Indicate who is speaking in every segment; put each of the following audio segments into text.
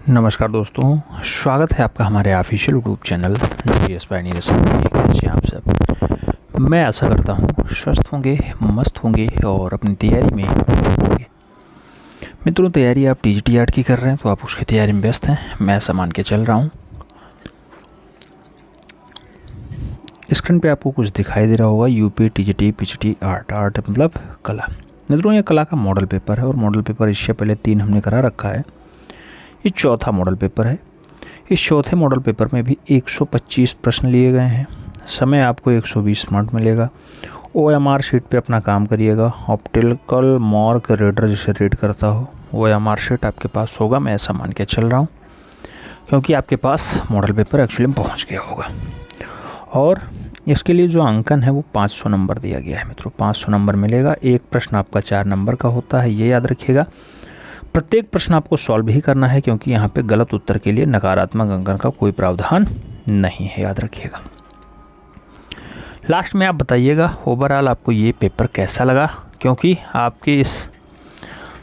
Speaker 1: नमस्कार दोस्तों, स्वागत है आपका हमारे official YouTube channel GS Pioneer में। कैसे हैं आप सब? मैं आशा करता हूँ स्वस्थ होंगे, मस्त होंगे और अपनी तैयारी में होंगे। मित्रों, तैयारी आप टीजीटी आर्ट की कर रहे हैं तो आप उसकी तैयारी में व्यस्त हैं। मैं ऐसा मान के चल रहा हूँ। स्क्रीन पे आपको कुछ दिखाई दे रहा होगा, UP TGT PGT art. Art मतलब कला। मित्रों, ये कला का मॉडल पेपर है और मॉडल पेपर इससे पहले 3 हमने करा रखा है। ये चौथा मॉडल पेपर है। इस चौथे मॉडल पेपर में भी 125 प्रश्न लिए गए हैं। समय आपको 120 मिनट मिलेगा। OMR शीट पे अपना काम करिएगा। ऑप्टिकल मार्क रीडर जिसे रीड करता हो OMR शीट आपके पास होगा। मैं ऐसा मान के चल रहा हूँ क्योंकि आपके पास मॉडल पेपर एक्चुअली में पहुँच गया होगा। और इसके लिए जो अंकन है वो 500 नंबर दिया गया है। मित्रों, 500 नंबर मिलेगा। एक प्रश्न आपका 4 नंबर का होता है, ये याद रखिएगा। प्रत्येक प्रश्न आपको सॉल्व ही करना है क्योंकि यहाँ पे गलत उत्तर के लिए नकारात्मक अंकन का कोई प्रावधान नहीं है, याद रखिएगा। लास्ट में आप बताइएगा ओवरऑल आपको ये पेपर कैसा लगा, क्योंकि आपके इस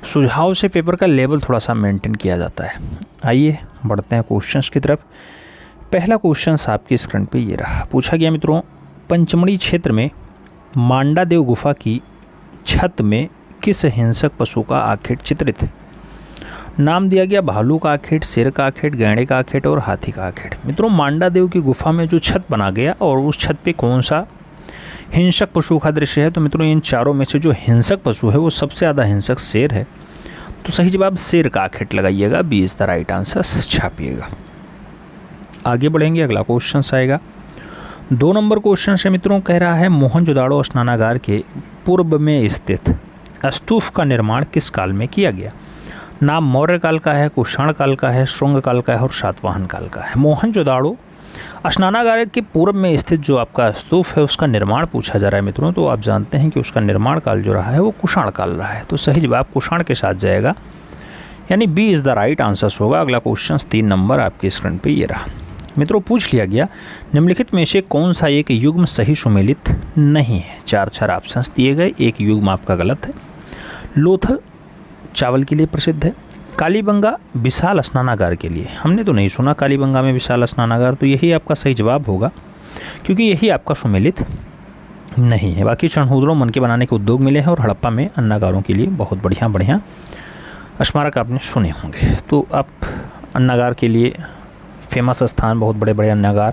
Speaker 1: सुझाव से पेपर का लेवल थोड़ा सा मेंटेन किया जाता है। आइए बढ़ते हैं क्वेश्चंस की तरफ। पहला क्वेश्चन आपकी स्क्रीन पे ये रहा। पूछा गया मित्रों, पंचमढ़ी क्षेत्र में मांडादेव गुफा की छत में किस हिंसक पशु का आखेट चित्रित है? नाम दिया गया भालू का आखेट, शेर का आखेट, गैंडे का आखेट और हाथी का आखेट। मित्रों, मांडादेव की गुफा में जो छत बना गया और उस छत पे कौन सा हिंसक पशु का दृश्य है? तो मित्रों, इन चारों में से जो हिंसक पशु है वो सबसे ज़्यादा हिंसक शेर है। तो सही जवाब शेर का आखेट लगाइएगा। B is the right answer, छापिएगा। आगे बढ़ेंगे, अगला क्वेश्चन आएगा। 2 नंबर क्वेश्चन से मित्रों कह रहा है, मोहनजोदाड़ो स्नानागार के पूर्व में स्थित स्तूप का निर्माण किस काल में किया गया? नाम मौर्य काल का है, कुषाण काल का है, शुंग काल का है और सातवाहन काल का है। मोहनजोदाड़ो स्नानागार के पूर्व में स्थित जो आपका स्तूप है उसका निर्माण पूछा जा रहा है मित्रों। तो आप जानते हैं कि उसका निर्माण काल जो रहा है वो कुषाण काल रहा है। तो सही जवाब कुषाण के साथ जाएगा, यानी B is the right answer होगा। अगला क्वेश्चन 3 नंबर आपकी स्क्रीन पर ये रहा। मित्रों, पूछ लिया गया, निम्नलिखित में से कौन सा एक युग्म सही सुमेलित नहीं है? 4 ऑप्शन दिए गए, एक युग्म आपका गलत है। लोथल चावल के लिए प्रसिद्ध है। कालीबंगा विशाल स्नानागार के लिए। हमने तो नहीं सुना कालीबंगा में विशाल स्नानागार, तो यही आपका सही जवाब होगा क्योंकि यही आपका सुमेलित नहीं है। बाकी चढ़ूदरों मन के बनाने के उद्योग मिले हैं और हड़प्पा में अन्नागारों के लिए बहुत बढ़िया स्मारक आपने सुने होंगे। तो आप अन्नागार के लिए फेमस स्थान, बहुत बड़े बड़े अन्नागार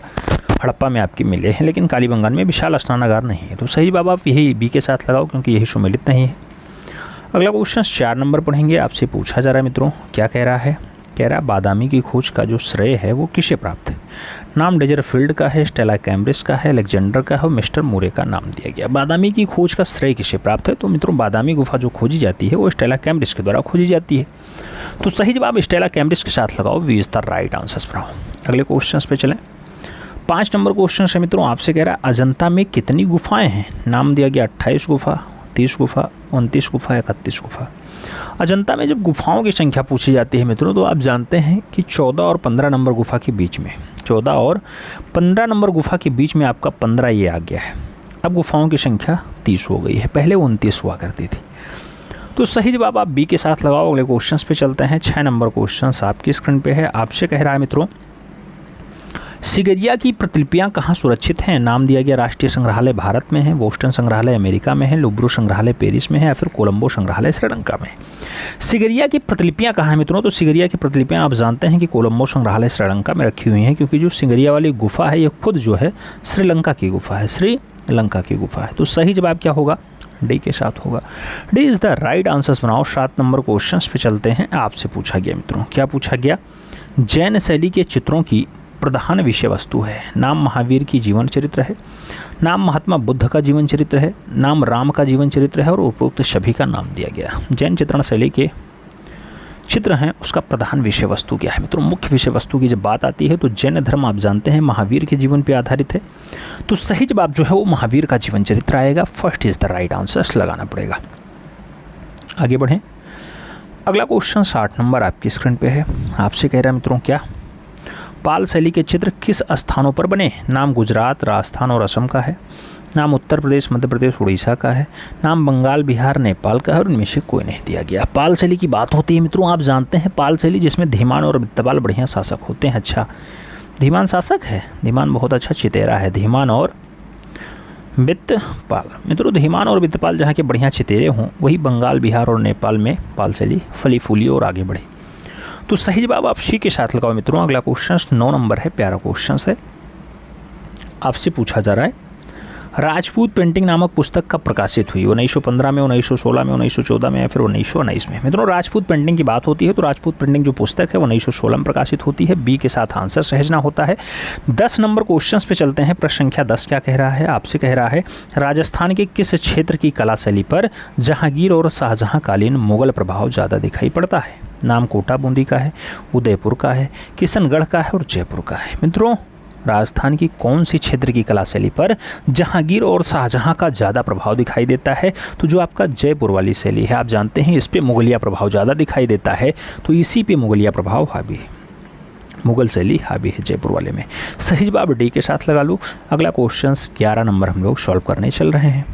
Speaker 1: हड़प्पा में आपके मिले हैं, लेकिन कालीबंगा में विशाल स्नानागार नहीं है। तो सही जवाब आप यही बी के साथ लगाओ क्योंकि यही सुमेलित नहीं है। अगला क्वेश्चन 4 नंबर पढ़ेंगे। आपसे पूछा जा रहा है मित्रों, क्या कह रहा है? कह रहा है बादामी की खोज का जो श्रेय है वो किसे प्राप्त है? नाम डेजरफील्ड का है, स्टेला कैम्ब्रिज का है, अलेक्जेंडर का है और मिस्टर मूरे का नाम दिया गया। बादामी की खोज का श्रेय किसे प्राप्त है? तो मित्रों, बादामी गुफा जो खोजी जाती है वो स्टेला कैम्ब्रिज के द्वारा खोजी जाती है। तो सही जवाब स्टेला कैम्ब्रिज के साथ लगाओ। B is the right answer बनाओ। अगले क्वेश्चन पे चलें। 5 नंबर क्वेश्चन है मित्रों, आपसे कह रहा है अजंता में कितनी गुफाएं हैं? नाम दिया गया 28 गुफा, 30 गुफा, 29 गुफा, 31 गुफा। अजंता में जब गुफाओं की संख्या पूछी जाती है मित्रों, तो आप जानते हैं कि 14 और 15 नंबर गुफा के बीच में, 14 और 15 नंबर गुफा के बीच में आपका 15 ये आ गया है। अब गुफाओं की संख्या 30 हो गई है, पहले 29 हुआ करती थी। तो सही जवाब आप बी के साथ लगाओ। अगले क्वेश्चन पे चलते हैं। 6 नंबर क्वेश्चन आपकी स्क्रीन पे है। आपसे कह रहा है मित्रों, सिगरिया की प्रतिलिपियां कहाँ सुरक्षित हैं? नाम दिया गया राष्ट्रीय संग्रहालय भारत में है, बोस्टन संग्रहालय अमेरिका में है, लुब्रो संग्रहालय पेरिस में है या फिर कोलंबो संग्रहालय श्रीलंका में। सिगरिया की प्रतिलिपियां कहाँ हैं मित्रों? तो सिगरिया की प्रतिलिपियां आप जानते हैं कि कोलंबो संग्रहालय श्रीलंका में रखी हुई हैं, क्योंकि जो सिगरिया वाली गुफा है ये खुद जो है श्रीलंका की गुफा है, श्रीलंका की गुफा है। तो सही जवाब क्या होगा? डी के साथ होगा। D is the right answer बनाओ। 7 नंबर क्वेश्चन पे चलते हैं। आपसे पूछा गया मित्रों, क्या पूछा गया? जैन शैली के चित्रों की प्रधान विषय वस्तु है। नाम महावीर की जीवन चरित्र है, नाम महात्मा बुद्ध का जीवन चरित्र है, नाम राम का जीवन चरित्र है और उपरोक्त सभी का नाम दिया गया। जैन चित्रण शैली के चित्र हैं, उसका प्रधान विषय वस्तु क्या है मित्रों? मुख्य विषय वस्तु की जब बात आती है तो जैन धर्म आप जानते हैं महावीर के जीवन पर आधारित है। तो सही जवाब जो है वो महावीर का जीवन चरित्र आएगा। First is the right answer लगाना पड़ेगा। आगे बढ़ें। अगला क्वेश्चन 60 नंबर आपकी स्क्रीन पे है। आपसे कह रहा है मित्रों, क्या पाल शैली के चित्र किस स्थानों पर बने? नाम गुजरात, राजस्थान और असम का है। नाम उत्तर प्रदेश, मध्य प्रदेश, उड़ीसा का है। नाम बंगाल, बिहार, नेपाल का है और इनमें से कोई नहीं दिया गया। पाल शैली की बात होती है मित्रों, आप जानते हैं पाल शैली जिसमें धीमान और वित्तपाल बढ़िया शासक होते हैं। अच्छा, धीमान शासक है, धीमान बहुत अच्छा चितेरा है। धीमान और वित्तपाल मित्रों, धीमान और वित्तपाल जहाँ के बढ़िया चितेरे हों वही बंगाल, बिहार और नेपाल में पाल शैली फली फूली और आगे बढ़े। तो सही जवाब आप सी के साथ लगाओ मित्रों। अगला क्वेश्चन 9 नंबर है, प्यारा क्वेश्चन है। आपसे पूछा जा रहा है राजपूत पेंटिंग नामक पुस्तक कब प्रकाशित हुई? 1915 में, 1916 में, 1914 में या फिर 1919 में? मित्रों, राजपूत पेंटिंग की बात होती है तो राजपूत पेंटिंग जो पुस्तक है वो 1916 में प्रकाशित होती है। बी के साथ आंसर सहेजना होता है। 10 नंबर क्वेश्चन पे चलते हैं। प्रश्न संख्या 10 क्या कह रहा है? आपसे कह रहा है राजस्थान के किस क्षेत्र की कला शैली पर जहांगीर और शाहजहां कालीन मुगल प्रभाव ज़्यादा दिखाई पड़ता है? नाम कोटा बूंदी का है, उदयपुर का है, किशनगढ़ का है और जयपुर का है। मित्रों, राजस्थान की कौन सी क्षेत्र की कला शैली पर जहांगीर और शाहजहां का ज़्यादा प्रभाव दिखाई देता है? तो जो आपका जयपुर वाली शैली है, आप जानते हैं इस पे मुगलिया प्रभाव ज़्यादा दिखाई देता है, तो इसी पे मुगलिया प्रभाव हावी है, मुगल शैली हावी है जयपुर वाले में। सही जवाब डी के साथ लगा लो। अगला क्वेश्चन 11 नंबर हम लोग सॉल्व करने चल रहे हैं।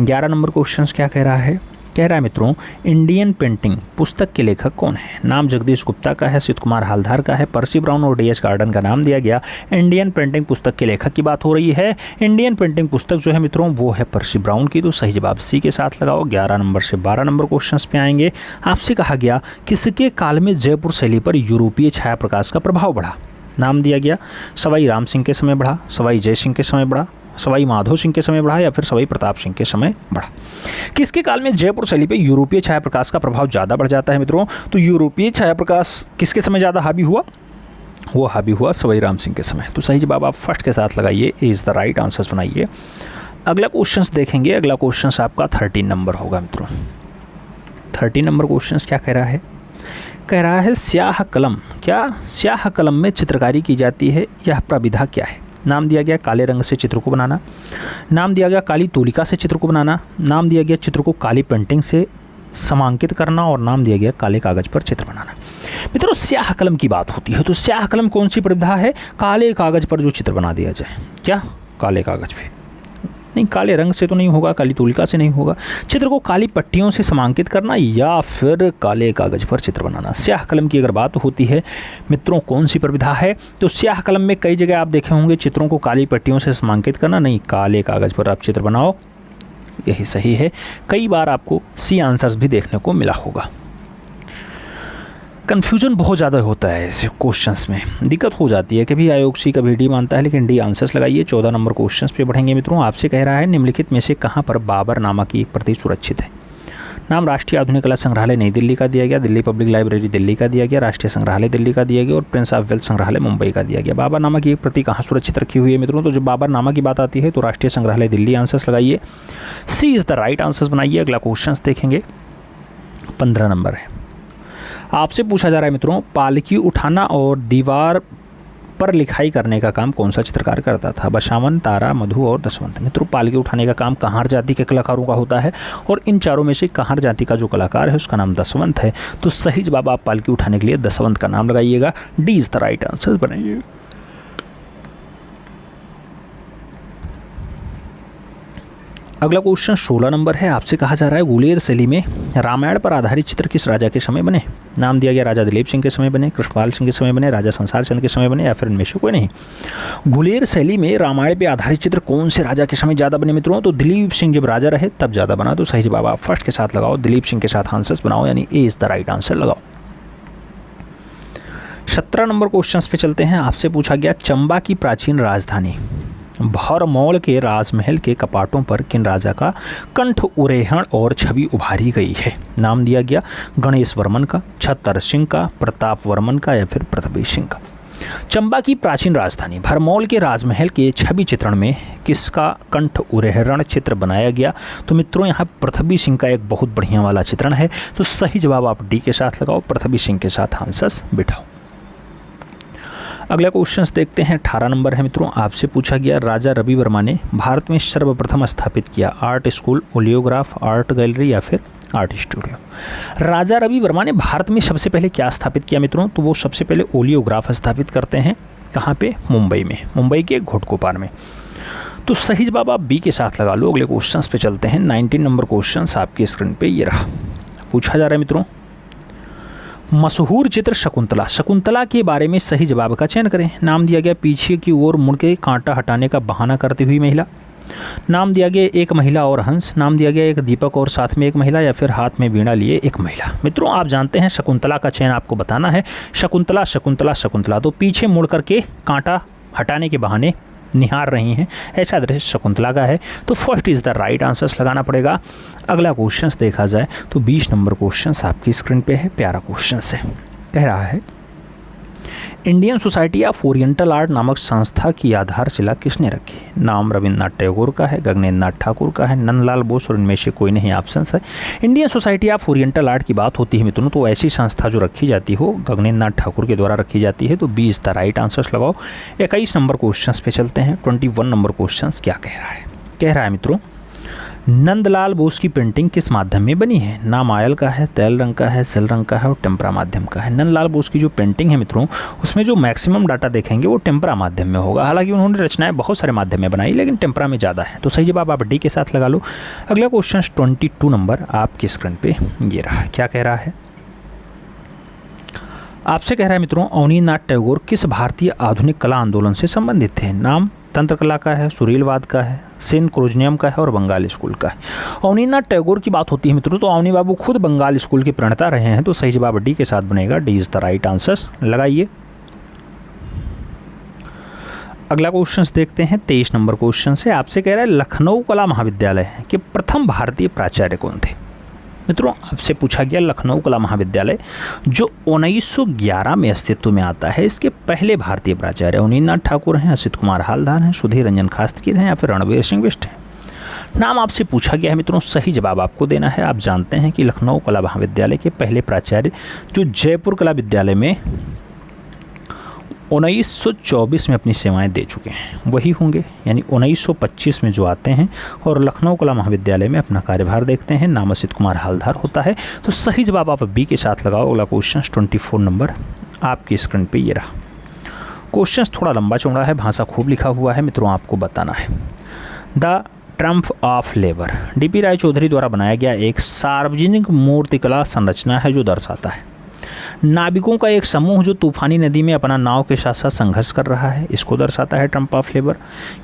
Speaker 1: 11 नंबर क्वेश्चन क्या कह रहा है? कह रहा है मित्रों इंडियन पेंटिंग पुस्तक के लेखक कौन है? नाम जगदीश गुप्ता का है, सिद्ध कुमार हालधार का है, पर्सी ब्राउन और डी.एच. गार्डन का नाम दिया गया। इंडियन पेंटिंग पुस्तक के लेखक की बात हो रही है। इंडियन पेंटिंग पुस्तक जो है मित्रों वो है पर्सी ब्राउन की। तो सही जवाब सी के साथ लगाओ। 11 नंबर से 12 नंबर क्वेश्चन पे आएंगे। आपसे कहा गया किसके काल में जयपुर शैली पर यूरोपीय छाया प्रकाश का प्रभाव बढ़ा? नाम दिया गया सवाई राम सिंह के समय बढ़ा, सवाई जय सिंह के समय बढ़ा, सवाई माधो सिंह के समय बढ़ा या फिर सवाई प्रताप सिंह के समय बढ़ा। किसके काल में जयपुर शैली पे यूरोपीय छाया प्रकाश का प्रभाव ज़्यादा बढ़ जाता है मित्रों? तो यूरोपीय छाया प्रकाश किसके समय ज़्यादा हावी हुआ? वो हावी हुआ सवाई राम सिंह के समय। तो सही जवाब आप फर्स्ट के साथ लगाइए, इज़ द राइट आंसर बनाइए। अगला क्वेश्चन देखेंगे। अगला क्वेश्चन आपका 13 नंबर होगा मित्रों। 13 नंबर क्वेश्चन क्या कह रहा है? कह रहा है स्याह कलम, क्या स्याह कलम में चित्रकारी की जाती है, यह प्रविधा क्या है? नाम दिया गया काले रंग से चित्र को बनाना, नाम दिया गया काली तूलिका से चित्र को बनाना, नाम दिया गया चित्र को काली पेंटिंग से समांकित करना और नाम दिया गया काले कागज पर चित्र बनाना। मित्रों, स्याह कलम की बात होती है तो स्याह कलम कौन सी प्रविधा है? काले कागज पर जो चित्र बना दिया जाए। क्या काले कागज पे? नहीं, काले रंग से तो नहीं होगा, काली तूलिका से नहीं होगा। चित्र को काली पट्टियों से समांकित करना या फिर काले कागज पर चित्र बनाना। स्याह कलम की अगर बात होती है मित्रों कौन सी प्रविधा है? तो स्याह कलम में कई जगह आप देखे होंगे चित्रों को काली पट्टियों से समांकित करना, नहीं काले कागज पर आप चित्र बनाओ, यही सही है। कई बार आपको सी आंसर्स भी देखने को मिला होगा। कन्फ्यूजन बहुत ज़्यादा होता है इस क्वेश्चंस में, दिक्कत हो जाती है, कभी आयोग सी कभी डी मानता है, लेकिन डी आंसर्स लगाइए। 14 नंबर क्वेश्चंस पे बढ़ेंगे मित्रों। आपसे कह रहा है निम्नलिखित में से कहाँ पर बाबर नामा की एक प्रति सुरक्षित है? नाम राष्ट्रीय आधुनिक कला संग्रहालय नई दिल्ली का दिया गया, दिल्ली पब्लिक लाइब्रेरी दिल्ली का दिया गया, राष्ट्रीय संग्रहालय दिल्ली का दिया गया और प्रिंस ऑफ वेल्स संग्रहालय मुंबई का दिया गया। बाबर नामा की एक प्रति कहाँ सुरक्षित रखी हुई है मित्रों? तो जब बाबर नामा की बात आती है तो राष्ट्रीय संग्रहालय दिल्ली आंसर्स लगाइए, सी इज़ द राइट आंसर्स बनाइए। अगला क्वेश्चन देखेंगे, 15 नंबर है। आपसे पूछा जा रहा है मित्रों पालकी उठाना और दीवार पर लिखाई करने का काम कौन सा चित्रकार करता था? बसावन, तारा, मधु और दसवंत। मित्रों, पालकी उठाने का काम कहार जाति के कलाकारों का होता है और इन चारों में से कहार जाति का जो कलाकार है उसका नाम दसवंत है। तो सही जवाब आप पालकी उठाने के लिए दसवंत का नाम लगाइएगा, D is the right answer बनाइए। अगला क्वेश्चन 16 नंबर है। आपसे कहा जा रहा है गुलेर शैली में रामायण पर आधारित चित्र किस राजा के समय बने? नाम दिया गया राजा दिलीप सिंह के समय बने, कृष्णपाल सिंह के समय बने, राजा संसार चंद के समय बने या फिर इनमें से कोई नहीं। गुलेर शैली में रामायण पर आधारित चित्र कौन से राजा के समय ज़्यादा बने मित्रों? तो दिलीप सिंह जब राजा रहे तब ज़्यादा बना। तो सही जवाब आप फर्स्ट के साथ लगाओ, दिलीप सिंह के साथ आंसर्स बनाओ, यानी ए इज़ द राइट आंसर लगाओ। 17 नंबर क्वेश्चन पे चलते हैं। आपसे पूछा गया चंबा की प्राचीन राजधानी भरमौल के राजमहल के कपाटों पर किन राजा का कंठ उरेहण और छवि उभारी गई है? नाम दिया गया गणेश वर्मन का, छतर सिंह का, प्रताप वर्मन का या फिर पृथ्वी सिंह का। चंबा की प्राचीन राजधानी भरमौल के राजमहल के छवि चित्रण में किसका कंठ उरेहरण चित्र बनाया गया? तो मित्रों यहाँ पृथ्वी सिंह का एक बहुत बढ़िया वाला चित्रण है। तो सही जवाब आप डी के साथ लगाओ, पृथ्वी सिंह के साथ आंसर्स बिठाओ। अगला क्वेश्चन देखते हैं, 18 नंबर है मित्रों। आपसे पूछा गया राजा रवि वर्मा ने भारत में सर्वप्रथम स्थापित किया art school, oleograph, art gallery या फिर आर्ट स्टूडियो। राजा रवि वर्मा ने भारत में सबसे पहले क्या स्थापित किया मित्रों? तो वो सबसे पहले ओलियोग्राफ स्थापित करते हैं। कहाँ पे? मुंबई में, मुंबई के घोटकोपर में। तो सही जवाब आप बी के साथ लगा लो। अगले क्वेश्चन पे चलते हैं। 19 नंबर क्वेश्चन आपकी स्क्रीन पे ये रहा। पूछा जा रहा है मित्रों, मशहूर चित्र शकुंतला, शकुंतला के बारे में सही जवाब का चयन करें। नाम दिया गया पीछे की ओर मुड़ के कांटा हटाने का बहाना करती हुई महिला, नाम दिया गया एक महिला और हंस, नाम दिया गया एक दीपक और साथ में एक महिला, या फिर हाथ में वीणा लिए एक महिला। मित्रों आप जानते हैं शकुंतला का चयन आपको बताना है। शकुंतला शकुंतला शकुंतला, तो पीछे मुड़ करके कांटा हटाने के बहाने निहार रही हैं, ऐसा दृश्य शकुंतला का है। तो first is the right answers लगाना पड़ेगा। अगला क्वेश्चन देखा जाए तो 20 नंबर क्वेश्चन आपकी स्क्रीन पे है। प्यारा क्वेश्चन है, कह रहा है Indian society of oriental art नामक संस्था की आधारशिला किसने रखी। नाम रविन्द्रनाथ टैगोर का है, गगनेन्द्र नाथ ठाकुर का है, नंदलाल बोस, और इनमें से कोई नहीं ऑप्शंस है। Indian society of oriental art की बात होती है मित्रों तो ऐसी संस्था जो रखी जाती हो गगनेन्द्र नाथ ठाकुर के द्वारा रखी जाती है। तो 20 द राइट आंसर्स लगाओ। 21 नंबर क्वेश्चन पे चलते हैं। 21 नंबर क्वेश्चन क्या कह रहा है। कह रहा है मित्रों, नंदलाल बोस की पेंटिंग किस माध्यम में बनी है। नाम आयल का है, तैल रंग का है, सेल रंग का है और टेम्परा माध्यम का है। नंदलाल बोस की जो पेंटिंग है मित्रों उसमें जो मैक्सिमम डाटा देखेंगे वो टेम्परा माध्यम में होगा। हालांकि उन्होंने रचनाएं बहुत सारे माध्यम में बनाई लेकिन टेम्परा में ज़्यादा है। तो सही जवाब आप डी के साथ लगा लो। अगला क्वेश्चन 22 नंबर आपकी स्क्रीन पे ये रहा। क्या कह रहा है, आपसे कह रहा है मित्रों अवनीन्द्रनाथ टैगोर किस भारतीय आधुनिक कला आंदोलन से संबंधित थे। नाम तंत्र कला का है, सुरीलवाद का है, सेन क्रोजनियम का है और बंगाल स्कूल का है। अवनीन्द्रनाथ टैगोर की बात होती है मित्रों तो अवनी बाबू खुद बंगाल स्कूल के प्रणेता रहे हैं। तो सही जवाब डी के साथ बनेगा। D is the right answer लगाइए। अगला क्वेश्चन देखते हैं। 23 नंबर क्वेश्चन से आपसे कह रहा है लखनऊ कला महाविद्यालय के प्रथम भारतीय प्राचार्य कौन थे। मित्रों आपसे पूछा गया लखनऊ कला महाविद्यालय जो 1911 में अस्तित्व में आता है, इसके पहले भारतीय प्राचार्य अवनीन्द्रनाथ ठाकुर हैं, असित कुमार हालदार हैं, सुधीर रंजन खास्तगीर हैं या फिर रणवीर सिंह बिष्ट हैं। नाम आपसे पूछा गया है मित्रों, सही जवाब आपको देना है। आप जानते हैं कि लखनऊ कला महाविद्यालय के पहले प्राचार्य जो जयपुर कला विद्यालय में 1924 में अपनी सेवाएं दे चुके हैं वही होंगे, यानी 1925 में जो आते हैं और लखनऊ कला महाविद्यालय में अपना कार्यभार देखते हैं। नाम असित कुमार हालदार होता है। तो सही जवाब आप बी के साथ लगाओ। अगला क्वेश्चन 24 नंबर आपकी स्क्रीन पे ये रहा। क्वेश्चन थोड़ा लंबा चौड़ा है, भाषा खूब लिखा हुआ है मित्रों, आपको बताना है। The triumph of labour D P Roy Chowdhury द्वारा बनाया गया एक सार्वजनिक मूर्तिकला संरचना है जो दर्शाता है नाविकों का एक समूह जो तूफानी नदी में अपना नाव के साथ साथ संघर्ष कर रहा है, इसको दर्शाता है ट्रम्प ऑफ लेबर।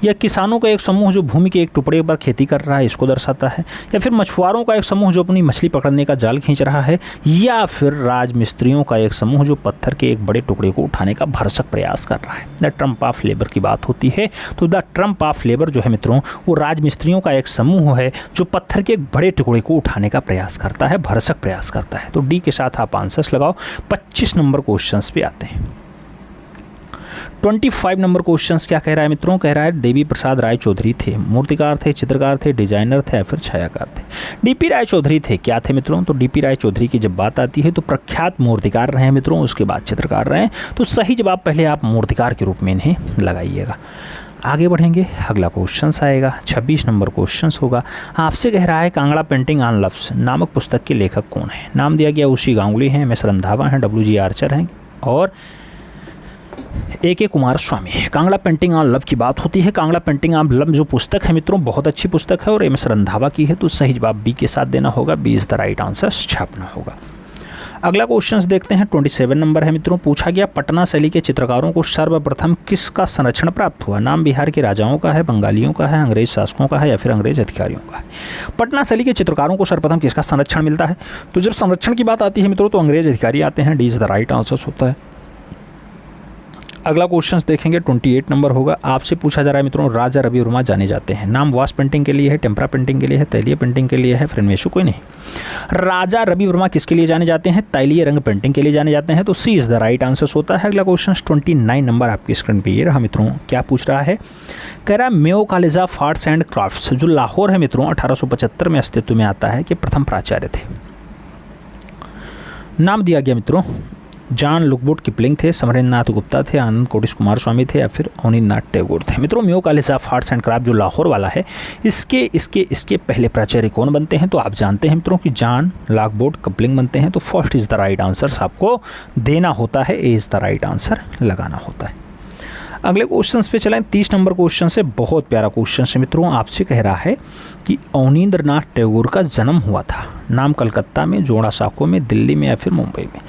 Speaker 1: या किसानों का एक समूह जो भूमि के एक टुकड़े पर खेती कर रहा है, इसको दर्शाता है। या फिर मछुआरों का एक समूह जो अपनी मछली पकड़ने का जाल खींच रहा है। या फिर राजमिस्त्रियों का एक समूह जो पत्थर के एक बड़े टुकड़े को उठाने का भरसक प्रयास कर रहा है। द ट्रम्प ऑफ लेबर की बात होती है तो द ट्रम्प ऑफ लेबर जो है मित्रों वो राजमिस्त्रियों का एक समूह है जो पत्थर के एक बड़े टुकड़े को उठाने का प्रयास करता है, भरसक प्रयास करता है। तो डी के साथ आप आंसर्स लगाओ। 25 नंबर क्वेश्चंस पे आते हैं। 25 नंबर क्वेश्चंस क्या कह रहा है मित्रों, कह रहा है देवी प्रसाद राय चौधरी थे, मूर्तिकार थे, चित्रकार थे, डिजाइनर थे या फिर छायाकार थे। डीपी राय चौधरी थे, क्या थे मित्रों, तो डीपी राय चौधरी की जब बात आती है तो प्रख्यात मूर्तिकार रहे हैं मित्रों, उसके बाद चित्रकार रहे हैं। तो सही जवाब पहले आप मूर्तिकार के रूप में इन्हें लगाइएगा। आगे बढ़ेंगे, अगला क्वेश्चन आएगा 26 नंबर क्वेश्चन होगा। आपसे कह रहा है कांगड़ा पेंटिंग ऑन लफ्ज़ नामक पुस्तक के लेखक कौन है। नाम दिया गया उसी गांगुली हैं, एम.एस. रंधावा हैं, W.G. आर्चर हैं और A.K. कुमार स्वामी है। कांगड़ा पेंटिंग ऑन लव की बात होती है। कांगड़ा पेंटिंग ऑन लव जो पुस्तक है मित्रों बहुत अच्छी पुस्तक है और एम.एस. रंधावा की है। तो सही जवाब बी के साथ देना होगा। B is the right answer छापना होगा। अगला क्वेश्चन देखते हैं 27 नंबर है मित्रों। पूछा गया पटना शैली के चित्रकारों को सर्वप्रथम किसका संरक्षण प्राप्त हुआ। नाम बिहार के राजाओं का है, बंगालियों का है, अंग्रेज शासकों का है या फिर अंग्रेज अधिकारियों का है। पटना शैली के चित्रकारों को सर्वप्रथम किसका संरक्षण मिलता है, तो जब संरक्षण की बात आती है मित्रों तो अंग्रेज अधिकारी आते हैं। D is the right answer होता है। अगला क्वेश्चन देखेंगे 28 नंबर होगा। आपसे पूछा जा रहा है मित्रों राजा रवि वर्मा जाने जाते हैं। नाम वाश पेंटिंग के लिए है, टेम्परा पेंटिंग के लिए है, तैलीय पेंटिंग के लिए है, फिर इनमें से कोई नहीं। राजा रवि वर्मा किसके लिए जाने जाते हैं, तैलीय रंग पेंटिंग के लिए जाने जाते हैं। तो सी इज द राइट आंसर होता है। अगला क्वेश्चन 29 नंबर आपकी स्क्रीन पर ये रहा मित्रों। क्या पूछ रहा है, कह रहा है Mayo college of arts and crafts जो लाहौर है मित्रों 1875 में अस्तित्व में आता है कि प्रथम प्राचार्य थे। नाम दिया गया मित्रों जॉन लुकवुड किपलिंग थे, समरेंद्रनाथ गुप्ता थे, आनंद कोटिश कुमार स्वामी थे या फिर अवनीन्द्रनाथ टैगोर थे। मित्रों Mayo college of arts and craft जो लाहौर वाला है इसके पहले प्राचार्य कौन बनते हैं, तो आप जानते हैं मित्रों कि जॉन लुकवुड किपलिंग बनते हैं। तो first is the right answer आपको देना होता है। ए इज द राइट आंसर लगाना होता है। अगले क्वेश्चन पे चलें। 30 नंबर क्वेश्चन से बहुत प्यारा क्वेश्चन है मित्रों। आपसे कह रहा है कि अवनींद्रनाथ टैगोर का जन्म हुआ था, नाम कलकत्ता में, जोड़ासांको में, दिल्ली में या फिर मुंबई में।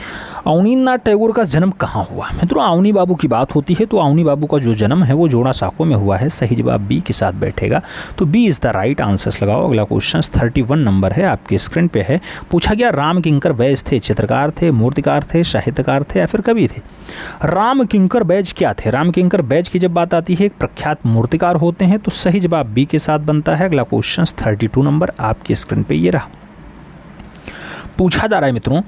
Speaker 1: अवनींद्रनाथ टैगोर का जन्म कहाँ हुआ मित्रों? अवनी बाबू की बात होती है तो अवनी बाबू का जो जन्म है वो जोड़ासांको में हुआ है। सही जवाब बी के साथ बैठेगा, तो B is the right answer लगाओ। अगला क्वेश्चन 31 नंबर है, आपकी स्क्रीन पे है। पूछा गया राम किंकर बैज थे, चित्रकार थे, मूर्तिकार थे, साहित्यकार थे या फिर कवि थे? राम किंकर बैज क्या थे? राम किंकर बैज की जब बात आती है एक प्रख्यात मूर्तिकार होते हैं, तो सही जवाब बी के साथ बनता है। अगला क्वेश्चन 32 नंबर आपकी स्क्रीन पे ये रहा। पूछा जा रहा है मित्रों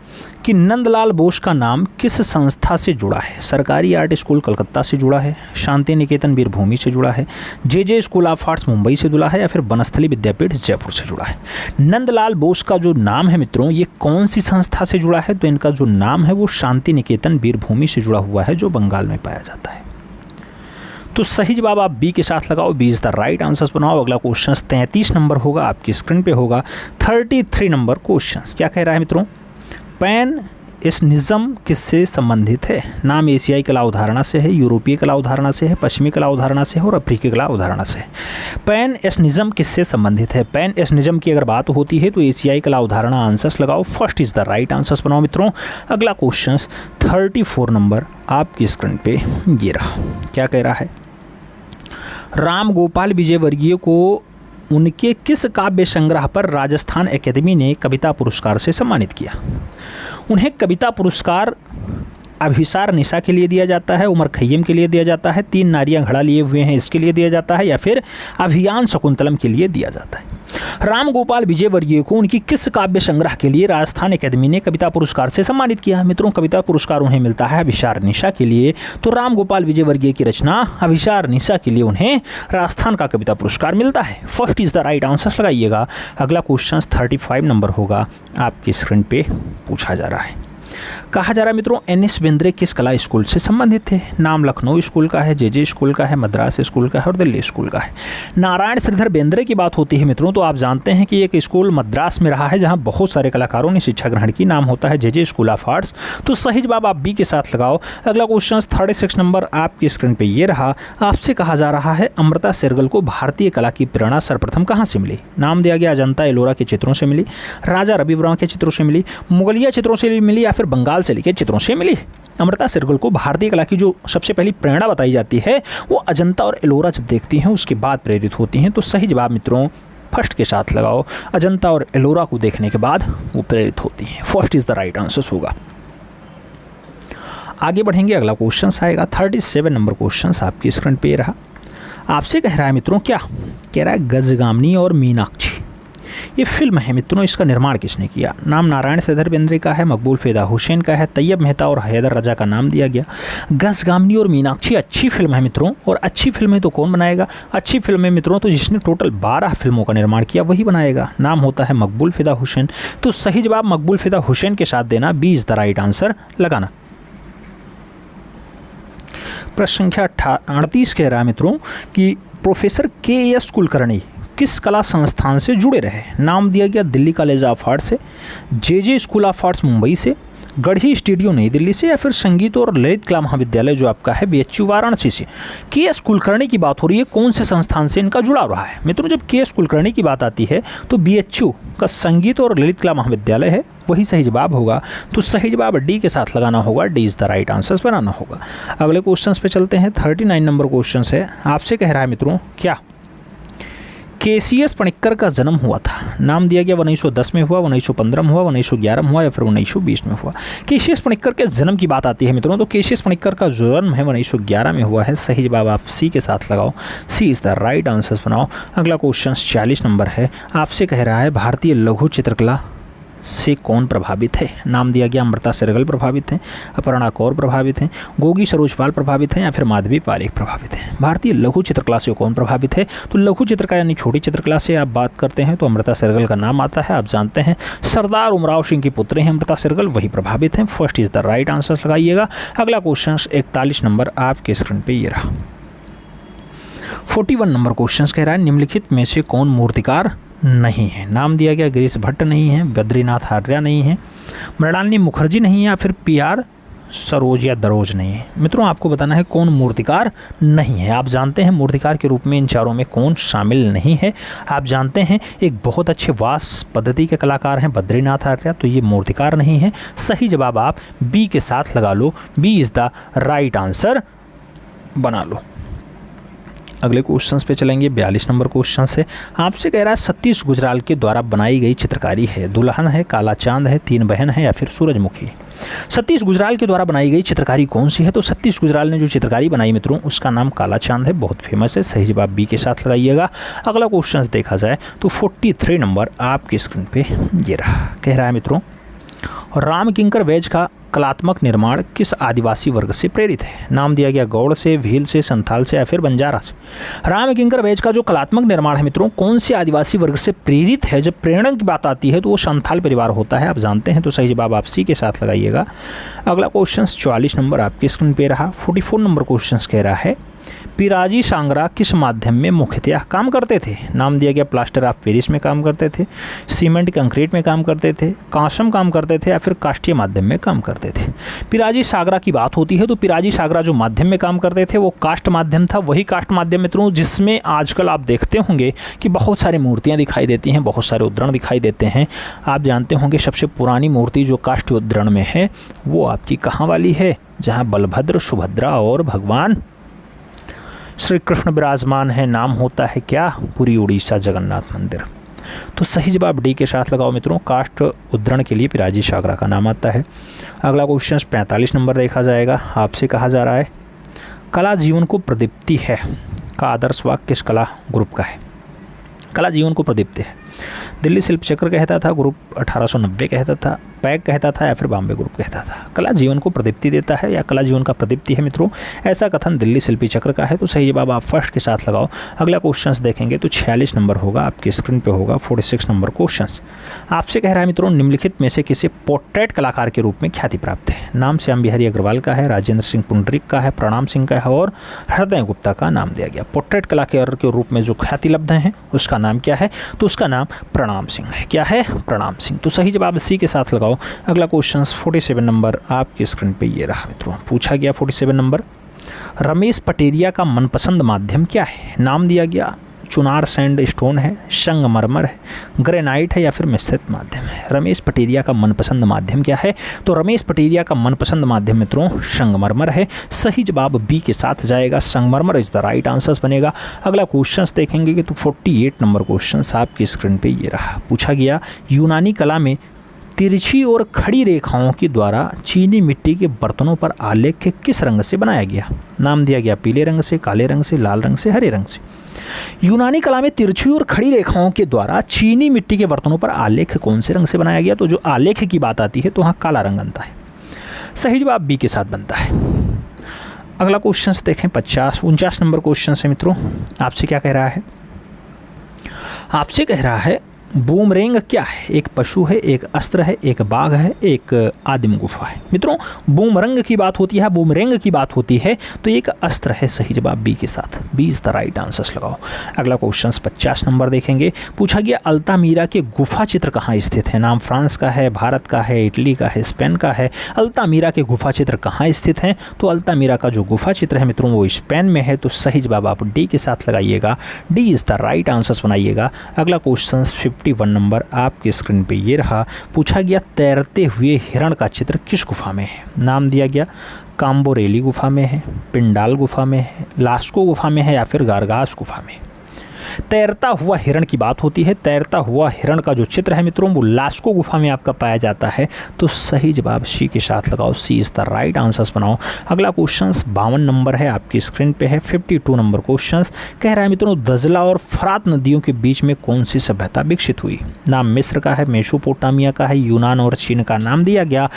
Speaker 1: कि नंदलाल बोस का नाम किस संस्था से जुड़ा है? सरकारी आर्ट स्कूल कलकत्ता से जुड़ा है, शांति निकेतन वीरभूमि से जुड़ा है, जे स्कूल ऑफ आर्ट्स मुंबई से जुड़ा है या फिर बनस्थली विद्यापीठ जयपुर से जुड़ा है? नंदलाल बोस का जो नाम है मित्रों ये कौन सी संस्था से जुड़ा है? तो इनका जो नाम है वो शांति निकेतन वीरभूमि से जुड़ा हुआ है, जो बंगाल में पाया जाता है। तो सही जवाब आप बी के साथ लगाओ, B is the right answers बनाओ। अगला क्वेश्चन 33 नंबर होगा, आपकी स्क्रीन पे होगा। 33 नंबर क्वेश्चन क्या कह रहा है मित्रों? पैन एशनिज्म किससे संबंधित है? नाम एशियाई कला अवधारणा से है, यूरोपीय कला अवधारणा से है, पश्चिमी कला अवधारणा से है और अफ्रीकी कला अवधारणा से है। पैन एशनिज्म किससे संबंधित है? पैन एशनिज्म की अगर बात होती है तो एशियाई कला अवधारणा आंसर्स लगाओ, first is the right answers बनाओ मित्रों। अगला क्वेश्चन 34 नंबर आपकी स्क्रीन पे ये रहा। क्या कह रहा है? राम गोपाल विजयवर्गीय को उनके किस काव्य संग्रह पर राजस्थान अकेदमी ने कविता पुरस्कार से सम्मानित किया? उन्हें कविता पुरस्कार अभिसार निशा के लिए दिया जाता है, उमर खय्यम के लिए दिया जाता है, तीन नारियां घड़ा लिए हुए हैं इसके लिए दिया जाता है या फिर अभियान शकुंतलम के लिए दिया जाता है? राम गोपाल विजयवर्गीय को उनकी किस काव्य संग्रह के लिए राजस्थान अकेदमी ने कविता पुरस्कार से सम्मानित किया? मित्रों कविता पुरस्कार उन्हें मिलता है अभिसार निशा के लिए, तो राम गोपाल विजयवर्गीय की रचना अभिसार निशा के लिए उन्हें राजस्थान का कविता पुरस्कार मिलता है। First is the right answer लगाइएगा। अगला क्वेश्चन 35 नंबर होगा, आपकी स्क्रीन पे पूछा जा रहा है। कहा जा रहा है मित्रों एन.एस. बेंद्रे किस कला स्कूल से संबंधित थे? नाम लखनऊ स्कूल का है, जे स्कूल का है, मद्रास स्कूल का है और दिल्ली स्कूल का है। नारायण श्रीधर बेंद्रे की बात होती है मित्रों तो आप जानते हैं कि एक स्कूल मद्रास में रहा है जहां बहुत सारे कलाकारों ने शिक्षा ग्रहण की, नाम होता है जे स्कूल ऑफ आर्ट्स। तो सही जवाब आप बी के साथ लगाओ। अगला क्वेश्चन 36 नंबर आपकी स्क्रीन पर ये रहा। आपसे कहा जा रहा है अमृता शेरगिल को भारतीय कला की प्रेरणा सर्वप्रथम कहाँ से मिली? नाम दिया गया अजंता एलोरा के चित्रों से मिली, राजा रवि वर्मा के चित्रों से मिली, मुगलिया चित्रों से मिली या फिर बंगाल से लिखे चित्रों से मिली? अमृता शेरगिल को भारतीय कला की जो सबसे पहली प्रेरणा बताई जाती है वो अजंता और एलोरा जब देखती हैं उसके बाद प्रेरित होती हैं। तो सही जवाब मित्रों फर्स्ट के साथ लगाओ, अजंता और एलोरा को देखने के बाद वो प्रेरित होती हैं। First is the right answer होगा। आगे बढ़ेंगे, अगला क्वेश्चन आएगा 37 नंबर क्वेश्चन आपकी स्क्रीन पे रहा। आपसे कह रहा है मित्रों क्या कह रहा है? गजगामिनी और मीनाक्षी ये फिल्म है मित्रों, इसका निर्माण किसने किया? नाम नारायण श्रीधर बेंद्रे का है, मकबूल फिदा हुसैन का है, तैयब मेहता और हैदर रजा का नाम दिया गया। गजगामिनी और मीनाक्षी अच्छी फिल्म है मित्रों, और अच्छी फिल्में तो कौन बनाएगा? अच्छी फिल्में मित्रों तो जिसने टोटल 12 फिल्मों का निर्माण किया वही बनाएगा, नाम होता है मकबूल फिदा हुसैन। तो सही जवाब मकबूल फिदा हुसैन के साथ देना, B is the right answer लगाना। प्रश्न संख्या 38 कह रहा है मित्रों कि प्रोफेसर के.एस. कुलकर्णी किस कला संस्थान से जुड़े रहे? नाम दिया गया दिल्ली कॉलेज ऑफ आर्ट्स से, जे स्कूल ऑफ आर्ट्स मुंबई से, गढ़ी स्टूडियो नई दिल्ली से या फिर संगीत और ललित कला महाविद्यालय जो आपका है बीएचयू वाराणसी से। के.एस. कुलकर्णी की बात हो रही है, कौन से संस्थान से इनका जुड़ाव रहा है? मित्रों जब के.एस. कुलकर्णी की बात आती है तो बीएचयू का संगीत और ललित कला महाविद्यालय है, वही सही जवाब होगा। तो सही जवाब डी के साथ लगाना होगा, D is the right answers बनाना होगा। अगले क्वेश्चन पे चलते हैं। 39 नंबर क्वेश्चन है, आपसे कह रहा है मित्रों क्या के.सी.एस. पणिक्कर का जन्म हुआ था? नाम दिया गया 1910 में हुआ, 1915 में हुआ, 1911 में हुआ या फिर 1920 में हुआ? के.सी.एस. पणिक्कर के जन्म की बात आती है मित्रों तो के.सी.एस. पणिक्कर का जन्म है 1911 में हुआ है। सही जवाब आप सी के साथ लगाओ, सी इज द राइट आंसर्स बनाओ। अगला क्वेश्चन 40 नंबर है, आपसे कह रहा है भारतीय लघु चित्रकला से कौन प्रभावित है? नाम दिया गया अमृता शेरगिल प्रभावित हैं, अपर्णा कौर प्रभावित हैं, गोगी सरोजपाल प्रभावित हैं या फिर माधवी पारेख प्रभावित हैं? भारतीय लघु चित्रकला से कौन प्रभावित है? तो लघु चित्रकला यानी छोटी चित्रकला से आप बात करते हैं तो अमृता शेरगिल का नाम आता है। आप जानते हैं सरदार उमराव सिंह की पुत्री हैं अमृता शेरगिल, वही प्रभावित हैं। First is the right answer लगाइएगा। अगला क्वेश्चन 41 नंबर आपके स्क्रीन पर ये रहा। 41 नंबर क्वेश्चन कह रहा है निम्नलिखित में से कौन मूर्तिकार नहीं है? नाम दिया गया गिरीश भट्ट नहीं है, बद्रीनाथ आर्या नहीं है, मृणालिनी मुखर्जी नहीं है या फिर पी.आर. सरोज या दरोज नहीं है। मित्रों आपको बताना है कौन मूर्तिकार नहीं है। आप जानते हैं मूर्तिकार के रूप में इन चारों में कौन शामिल नहीं है। आप जानते हैं एक बहुत अच्छे वास पद्धति के कलाकार हैं बद्रीनाथ आर्या, तो ये मूर्तिकार नहीं है। सही जवाब आप बी के साथ लगा लो, B is the right answer बना लो। अगले क्वेश्चंस पे चलेंगे। 42 नंबर क्वेश्चन से आपसे कह रहा है सतीश गुजराल के द्वारा बनाई गई चित्रकारी है, दुल्हन है, काला चांद है, तीन बहन है या फिर सूरजमुखी। सतीश गुजराल के द्वारा बनाई गई चित्रकारी कौन सी है? तो सतीश गुजराल ने जो चित्रकारी बनाई मित्रों उसका नाम काला चांद है, बहुत फेमस है। सही जवाब बी के साथ लगाइएगा। अगला क्वेश्चन देखा जाए तो 43 नंबर आपकी स्क्रीन पे ये रहा। कह रहा है मित्रों राम किंकर वेज का कलात्मक निर्माण किस आदिवासी वर्ग से प्रेरित है? नाम दिया गया गौड़ से, भील से, संथाल से या फिर बंजारा से। राम किंकर वेज का जो कलात्मक निर्माण है मित्रों कौन से आदिवासी वर्ग से प्रेरित है? जब प्रेरणा की बात आती है तो वो संथाल परिवार होता है, आप जानते हैं। तो सही जवाब आप सी के साथ लगाइएगा। अगला क्वेश्चन 44 नंबर आपकी स्क्रीन पे रहा। 44 नंबर क्वेश्चन कह रहा है पिराजी सांगरा किस माध्यम में मुख्यतः काम करते थे? नाम दिया गया प्लास्टर ऑफ पेरिस में काम करते थे, सीमेंट कंक्रीट में काम करते थे, कांसम काम करते थे या फिर काष्ठीय माध्यम में काम करते थे। पिराजी सांगरा की बात होती है तो पिराजी सांगरा जो माध्यम में काम करते थे वो काष्ठ माध्यम था। वही काष्ठ माध्यम मित्रों जिसमें आजकल आप देखते होंगे कि बहुत सारी मूर्तियाँ दिखाई देती हैं, बहुत सारे उद्धरण दिखाई देते हैं। आप जानते होंगे सबसे पुरानी मूर्ति जो काष्ठ उद्धरण में है वो आपकी कहाँ वाली है? जहाँ बलभद्र, सुभद्रा और भगवान श्री कृष्ण विराजमान है। नाम होता है क्या? पुरी उड़ीसा जगन्नाथ मंदिर। तो सही जवाब डी के साथ लगाओ मित्रों। काष्ठ उद्धरण के लिए पिराजी सांगरा का नाम आता है। अगला क्वेश्चन 45 नंबर देखा जाएगा। आपसे कहा जा रहा है कला जीवन को प्रदीप्ति है का आदर्श वाक्य किस कला ग्रुप का है? कला जीवन को प्रदीप्ति है दिल्ली शिल्प चक्र कहता था, ग्रुप 1890 कहता था, पैक कहता था या फिर बॉम्बे ग्रुप कहता था। कला जीवन को प्रदीप्ति देता है या कला जीवन का प्रदीप्ति है मित्रों, ऐसा कथन दिल्ली शिल्पी चक्र का है। तो सही जवाब आप फर्स्ट के साथ लगाओ। अगला क्वेश्चन देखेंगे तो 46 नंबर होगा, आपकी स्क्रीन पे होगा 46 नंबर क्वेश्चन। आपसे कह रहा है मित्रों निम्नलिखित में से किसे पोर्ट्रेट कलाकार के रूप में ख्याति प्राप्त है? नाम श्याम बिहारी अग्रवाल का है, राजेंद्र सिंह पुंडरीक का है, प्रणाम सिंह का है और हृदय गुप्ता का नाम दिया गया। पोर्ट्रेट कलाकार के रूप में जो ख्याति लब्ध हैं उसका नाम क्या है? तो उसका नाम प्रणाम सिंह है। क्या है? प्रणाम सिंह। तो सही जवाब सी के साथ लगाओ। अगला क्वेश्चन 47 नंबर आपकी स्क्रीन पे ये रहा मित्रों। पूछा गया 47 नंबर रमेश पटेरिया का मनपसंद माध्यम क्या है? नाम दिया गया चुनार सैंड स्टोन है, संगमरमर है, ग्रेनाइट है या फिर मिश्रित माध्यम है। रमेश पटेरिया का मनपसंद माध्यम क्या है? तो रमेश पटेरिया का मनपसंद माध्यम मित्रों संगमरमर है। सही जवाब बी के साथ जाएगा, संगमरमर इज द राइट आंसर बनेगा। अगला क्वेश्चन देखेंगे कि तो 48 नंबर क्वेश्चन आपकी स्क्रीन पे ये रहा। पूछा गया यूनानी कला में तिरछी और खड़ी रेखाओं के द्वारा चीनी मिट्टी के बर्तनों पर आलेख किस रंग से बनाया गया? नाम दिया गया पीले रंग से, काले रंग से, लाल रंग से, हरे रंग से। यूनानी कला में तिरछी और खड़ी रेखाओं के द्वारा चीनी मिट्टी के बर्तनों पर आलेख कौन से रंग से बनाया गया? तो जो आलेख की बात आती है तो वहाँ काला रंग बनता है। सही जवाब बी के साथ बनता है। अगला क्वेश्चन देखें 49 नंबर क्वेश्चन से मित्रों। आपसे क्या कह रहा है? आपसे कह रहा है बूमरेंग क्या है? एक पशु है, एक अस्त्र है, एक बाघ है, एक आदिम गुफा है। मित्रों बूमरंग की बात होती है, बूमरेंग की बात होती है तो एक अस्त्र है। सही जवाब बी के साथ, B is the right answer लगाओ। अगला क्वेश्चन 50 नंबर देखेंगे। पूछा गया अल्तामीरा के गुफा चित्र कहाँ स्थित है? नाम फ्रांस का है, भारत का है, इटली का है, स्पेन का है। अल्तामीरा के गुफा चित्र कहाँ स्थित हैं? तो अल्तामीरा का जो गुफा चित्र है मित्रों वो स्पेन में है। तो सही जवाब आप डी के साथ लगाइएगा, D is the right answer बनाइएगा। अगला क्वेश्चन 51 नंबर आपकी स्क्रीन पे ये रहा। पूछा गया तैरते हुए हिरण का चित्र किस गुफा में है? नाम दिया गया काम्बोरेली गुफा में है, पिंडाल गुफा में है, लास्को गुफा में है या फिर गारगास गुफा में। तैरता हुआ हिरण की बात होती है। तैरता हुआ हिरण का जो चित्र है मित्रों वो लास्को गुफा में आपका पाया जाता है। तो सही जवाब सी के साथ लगाओ, सी इज द राइट आंसर्स बनाओ। अगला क्वेश्चन 52 नंबर है, आपकी स्क्रीन पे है। 52 नंबर क्वेश्चन कह रहा है मित्रों दजला और फरात नदियों के बीच में कौन सी सभ्यता विकसित हुई? नाम मिस्र का है, मेसोपोटामिया का है, यूनान और चीन का। नाम दिया गया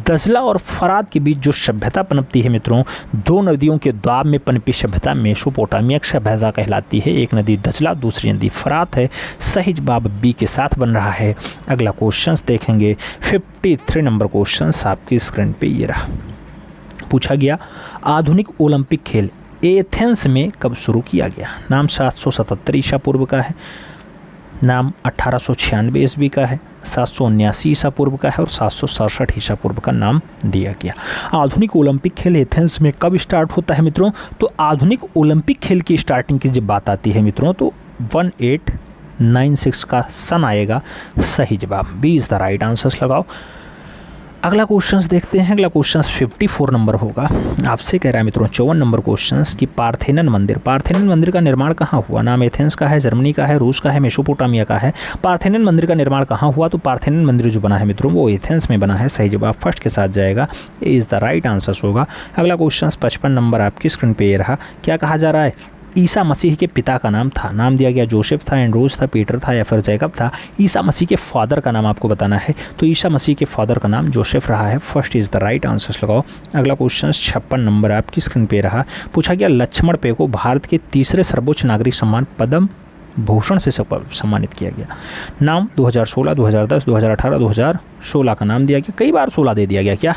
Speaker 1: दजला और फरात के बीच जो सभ्यता पनपती है मित्रों, दो नदियों के द्वाब में पनपी सभ्यता मेसोपोटामिया सभ्यता कहलाती है। एक नदी दजला, दूसरी नदी फरात है। सही जवाब बी के साथ बन रहा है। अगला क्वेश्चन देखेंगे 53 नंबर क्वेश्चन आपकी स्क्रीन पे ये रहा। पूछा गया आधुनिक ओलंपिक खेल एथेंस में कब शुरू किया गया? नाम 777 ईसा पूर्व का है, नाम 1896 ईस्वी का है, 779 ईसा पूर्व का है और 767 ईसा पूर्व का नाम दिया गया। आधुनिक ओलंपिक खेल एथेंस में कब स्टार्ट होता है मित्रों? तो आधुनिक ओलंपिक खेल की स्टार्टिंग की जब बात आती है मित्रों तो 1896 का सन आएगा। सही जवाब B is the right answers लगाओ। अगला क्वेश्चंस देखते हैं। अगला क्वेश्चंस 54 नंबर होगा। आपसे कह रहा है मित्रों 54 नंबर क्वेश्चंस कि पार्थेनन मंदिर का निर्माण कहाँ हुआ? नाम एथेंस का है, जर्मनी का है, रूस का है, मेसोपोटामिया का है। पार्थेनन मंदिर का निर्माण कहाँ हुआ? तो पार्थेनन मंदिर जो बना है मित्रों वो एथेंस में बना है। सही जवाब फर्स्ट के साथ जाएगा, ए इज़ द राइट आंसर्स होगा। अगला क्वेश्चन 55 नंबर आपकी स्क्रीन पे ये रहा। क्या कहा जा रहा है? ईसा मसीह के पिता का नाम था, नाम दिया गया जोसेफ था, एंड्रोस था, पीटर था या फिर जैकब था। ईसा मसीह के फादर का नाम आपको बताना है, तो ईसा मसीह के फादर का नाम जोसेफ रहा है। First is the right answers लगाओ। अगला क्वेश्चन 56 नंबर आपकी स्क्रीन पे रहा। पूछा गया लक्ष्मण पे को भारत के तीसरे सर्वोच्च नागरिक सम्मान पद्म भूषण से सम्मानित किया गया। नाम 2016, 2010, 2018, 2016 का नाम दिया गया। कई बार 16 दे दिया गया क्या?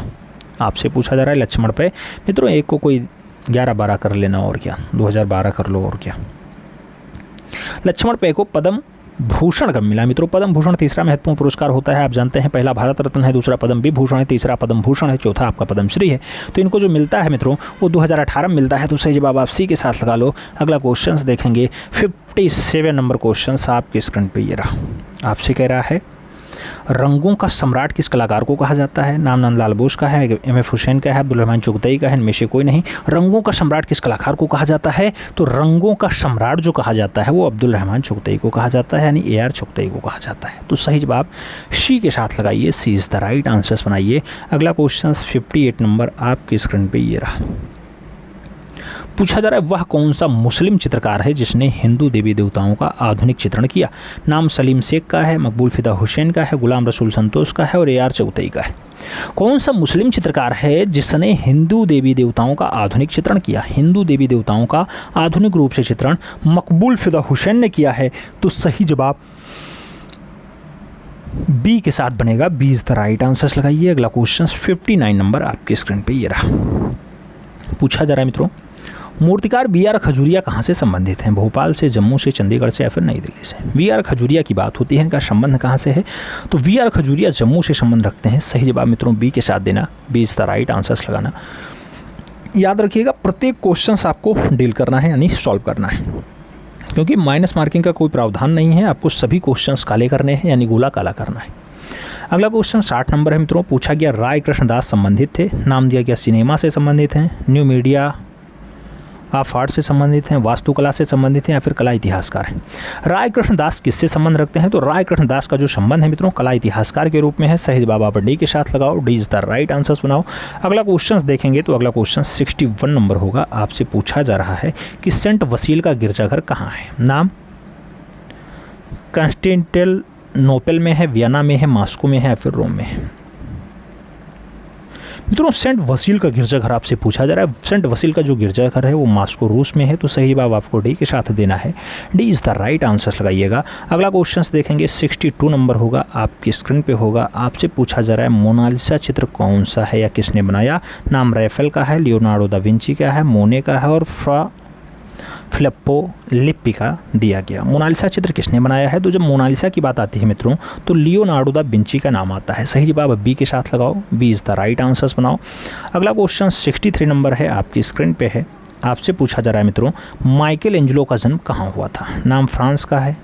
Speaker 1: आपसे पूछा जा रहा है लक्ष्मण पे। मित्रों एक को कोई 11-12 कर लेना और क्या, 2012 कर लो और क्या। लक्ष्मण पे को पद्म भूषण कब मिला मित्रों? पद्म भूषण तीसरा महत्वपूर्ण पुरस्कार होता है, आप जानते हैं। पहला भारत रत्न है, दूसरा पद्म विभूषण है, तीसरा पद्म भूषण है, चौथा आपका पद्मश्री है। तो इनको जो मिलता है मित्रों वो 2018 में मिलता है, तो सही जवाब आप सी के साथ लगा लो। अगला क्वेश्चन देखेंगे 57 नंबर क्वेश्चन आपके स्क्रीन पे ये रहा। आपसे कह रहा है रंगों का सम्राट किस कलाकार को कहा जाता है? नाम नंदलाल बोस का है, एम.एफ. हुसैन का है, अब्दुल रहमान चुगतई का है, इनमें से कोई नहीं। रंगों का सम्राट किस कलाकार को कहा जाता है? तो रंगों का सम्राट जो कहा जाता है वो अब्दुल रहमान चुगतई को कहा जाता है, यानी ए.आर. चुगतई को कहा जाता है। तो सही जवाब सी के साथ लगाइए, सी इज़ द राइट आंसर्स बनाइए। अगला क्वेश्चन 58 नंबर आपकी स्क्रीन पर ये रहा। पूछा जा रहा है वह कौन सा मुस्लिम चित्रकार है जिसने हिंदू देवी देवताओं का आधुनिक चित्रण किया? नाम सलीम शेख का है, मकबूल फिदा हुसैन का है, गुलाम रसूल संतोष का है और ए.आर. चौगतई का है। कौन सा मुस्लिम चित्रकार है जिसने हिंदू देवी देवताओं का आधुनिक चित्रण किया? हिंदू देवी देवताओं का आधुनिक रूप से चित्रण मकबूल फिदा हुसैन ने किया है। तो सही जवाब बी के साथ बनेगा, B is the right answers लगाइए। अगला क्वेश्चन 59 नंबर आपकी स्क्रीन पे ये रहा। पूछा जा रहा है मित्रों मूर्तिकार बी.आर. खजूरिया कहाँ से संबंधित हैं? भोपाल से, जम्मू से, चंडीगढ़ से या फिर नई दिल्ली से? बी.आर. खजूरिया की बात होती है, इनका संबंध कहाँ से है? तो बी.आर. खजूरिया जम्मू से संबंध रखते हैं। सही जवाब मित्रों बी के साथ देना, B is the right answers लगाना। याद रखिएगा प्रत्येक क्वेश्चन आपको डील करना है यानी सॉल्व करना है, क्योंकि माइनस मार्किंग का कोई प्रावधान नहीं है। आपको सभी क्वेश्चन काले करने हैं यानी गोला काला करना है। अगला क्वेश्चन 60 नंबर है मित्रों। पूछा गया राय कृष्णदास संबंधित थे, नाम दिया गया सिनेमा से संबंधित हैं, न्यू मीडिया ऑफ आर्ट से संबंधित हैं, वास्तुकला से संबंधित हैं या फिर कला इतिहासकार हैं। राय कृष्णदास किससे संबंध रखते हैं? तो राय कृष्णदास का जो संबंध है मित्रों कला इतिहासकार के रूप में है। सही जवाब आप डी के साथ लगाओ, D is the right answers बनाओ। अगला क्वेश्चन देखेंगे तो अगला क्वेश्चन 61 नंबर होगा। आपसे पूछा जा रहा है कि सेंट वसील का गिरजाघर कहाँ है? नाम कॉन्स्टेंटिनोपल में है, वियना में है, मॉस्को में है या फिर रोम में है? मित्रों सेंट वसील का गिरजाघर आपसे पूछा जा रहा है। सेंट वसील का जो गिरजाघर है वो मॉस्को रूस में है। तो सही जवाब आपको डी के साथ देना है, D is the right answers लगाइएगा। अगला क्वेश्चन देखेंगे 62 नंबर होगा, आपकी स्क्रीन पे होगा। आपसे पूछा जा रहा है मोनालिसा चित्र कौन सा है या किसने बनाया? नाम रैफेल का है, लियोनार्डो दा विंची का है, मोने का है और फिलिप्पो लिप्पी का दिया गया। मोनालिसा चित्र किसने बनाया है? तो जब मोनालिसा की बात आती है मित्रों तो लियोनार्डो दा विंची का नाम आता है। सही जवाब बी के साथ लगाओ, B is the right answers बनाओ। अगला क्वेश्चन 63 नंबर है, आपकी स्क्रीन पे है। आपसे पूछा जा रहा है मित्रों माइकल एंजेलो का जन्म कहाँ हुआ था? नाम फ्रांस का है,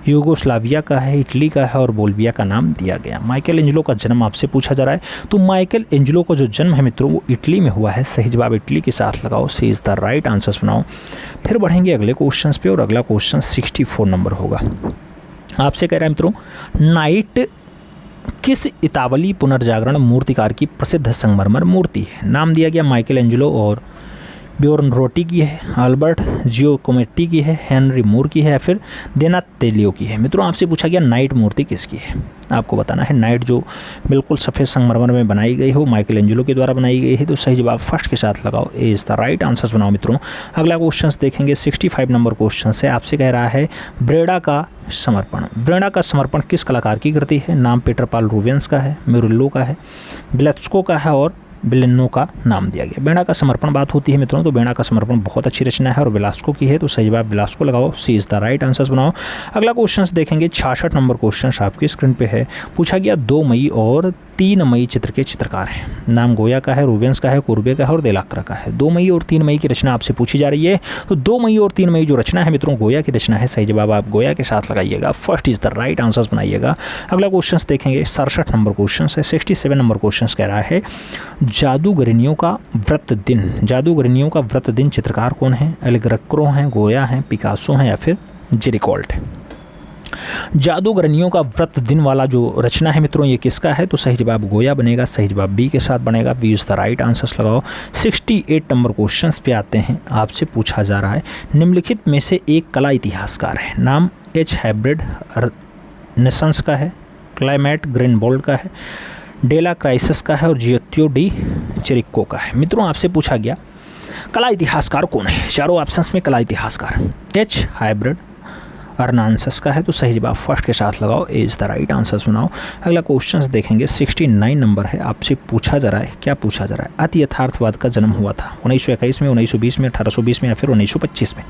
Speaker 1: यूगोस्लाविया का है, इटली का है और बोल्विया का नाम दिया गया। माइकल एंजेलो का जन्म आपसे पूछा जा रहा है। तो माइकल एंजेलो का जो जन्म है मित्रों वो इटली में हुआ है। सही जवाब इटली के साथ लगाओ, सी इज़ द राइट आंसर्स बनाओ। फिर बढ़ेंगे अगले क्वेश्चन पे और अगला क्वेश्चन 64 नंबर होगा। आपसे कह रहा है मित्रों नाइट किस इतावली पुनर्जागरण मूर्तिकार की प्रसिद्ध संगमरमर मूर्ति है? नाम दिया गया माइकल एंजेलो और ब्योर्नरोटी की है, अल्बर्ट जियोकोमेट्टी की है, हेनरी मूर की है या फिर देनातेलियो की है? मित्रों आपसे पूछा गया नाइट मूर्ति किसकी है? आपको बताना है। नाइट जो बिल्कुल सफ़ेद संगमरमर में बनाई गई हो माइकल एंजेलो के द्वारा बनाई गई है। तो सही जवाब फर्स्ट के साथ लगाओ, A is the right answers बनाओ मित्रों। अगला क्वेश्चन देखेंगे 65 नंबर क्वेश्चन है। आपसे कह रहा है ब्रेडा का समर्पण। ब्रेडा का समर्पण किस कलाकार की कृति है? नाम पीटर पाल रूबेंस का है, म्यूरिलो का है, ब्लेत्स्को का है और बिलिनो का नाम दिया गया। बेड़ा का समर्पण बात होती है मित्रों, तो बेड़ा का समर्पण बहुत अच्छी रचना है और विलास्को की है, तो सही जवाब विलास्को लगाओ, सी इज द राइट आंसर्स बनाओ। अगला क्वेश्चन देखेंगे, 66 नंबर क्वेश्चन आपकी स्क्रीन पे है। पूछा गया 2 मई और 3 मई चित्र के चित्रकार हैं। नाम गोया का है, रूबेंस का है, कुर्बे का है और देलाक्रा का है। 2 मई और 3 मई की रचना आपसे पूछी जा रही है, तो 2 मई और 3 मई जो रचना है मित्रों गोया की रचना है, सही जवाब आप गोया के साथ लगाइएगा, first is the right answers बनाइएगा। अगला क्वेश्चन देखेंगे, 67 नंबर क्वेश्चन है। 67 नंबर क्वेश्चन कह रहा है जादूगरनियों का व्रत दिन, जादूगरनियों का व्रत दिन चित्रकार कौन है? एल ग्रेको हैं, गोया हैं, पिकासो हैं या फिर जेरिकोल्ट है। जादूगरनियों का व्रत दिन वाला जो रचना है मित्रों ये किसका है? तो सही जवाब गोया बनेगा, सही जवाब बी के साथ बनेगा, B is the right answers लगाओ। 68 नंबर क्वेश्चंस पे आते हैं। आपसे पूछा जा रहा है निम्नलिखित में से एक कला इतिहासकार है। नाम एच हाइब्रिड नेसंस का है, क्लाइमेट ग्रीनबोल्ड का है, डेला क्राइसिस का है और जियोत्यो डी चेरिको का है। मित्रों आपसे पूछा गया कला इतिहासकार कौन है? चारों ऑप्शंस में कला इतिहासकार एच हाइब्रिड अर्नानसस का है, तो सही जवाब फर्स्ट के साथ लगाओ, ए इज द राइट आंसर्स बनाओ। अगला क्वेश्चन देखेंगे, 69 नंबर है। आपसे पूछा जा रहा है, क्या पूछा जा रहा है? अति यथार्थवाद का जन्म हुआ था 1921 में, 1920 में, 1820 में या फिर 1925 में।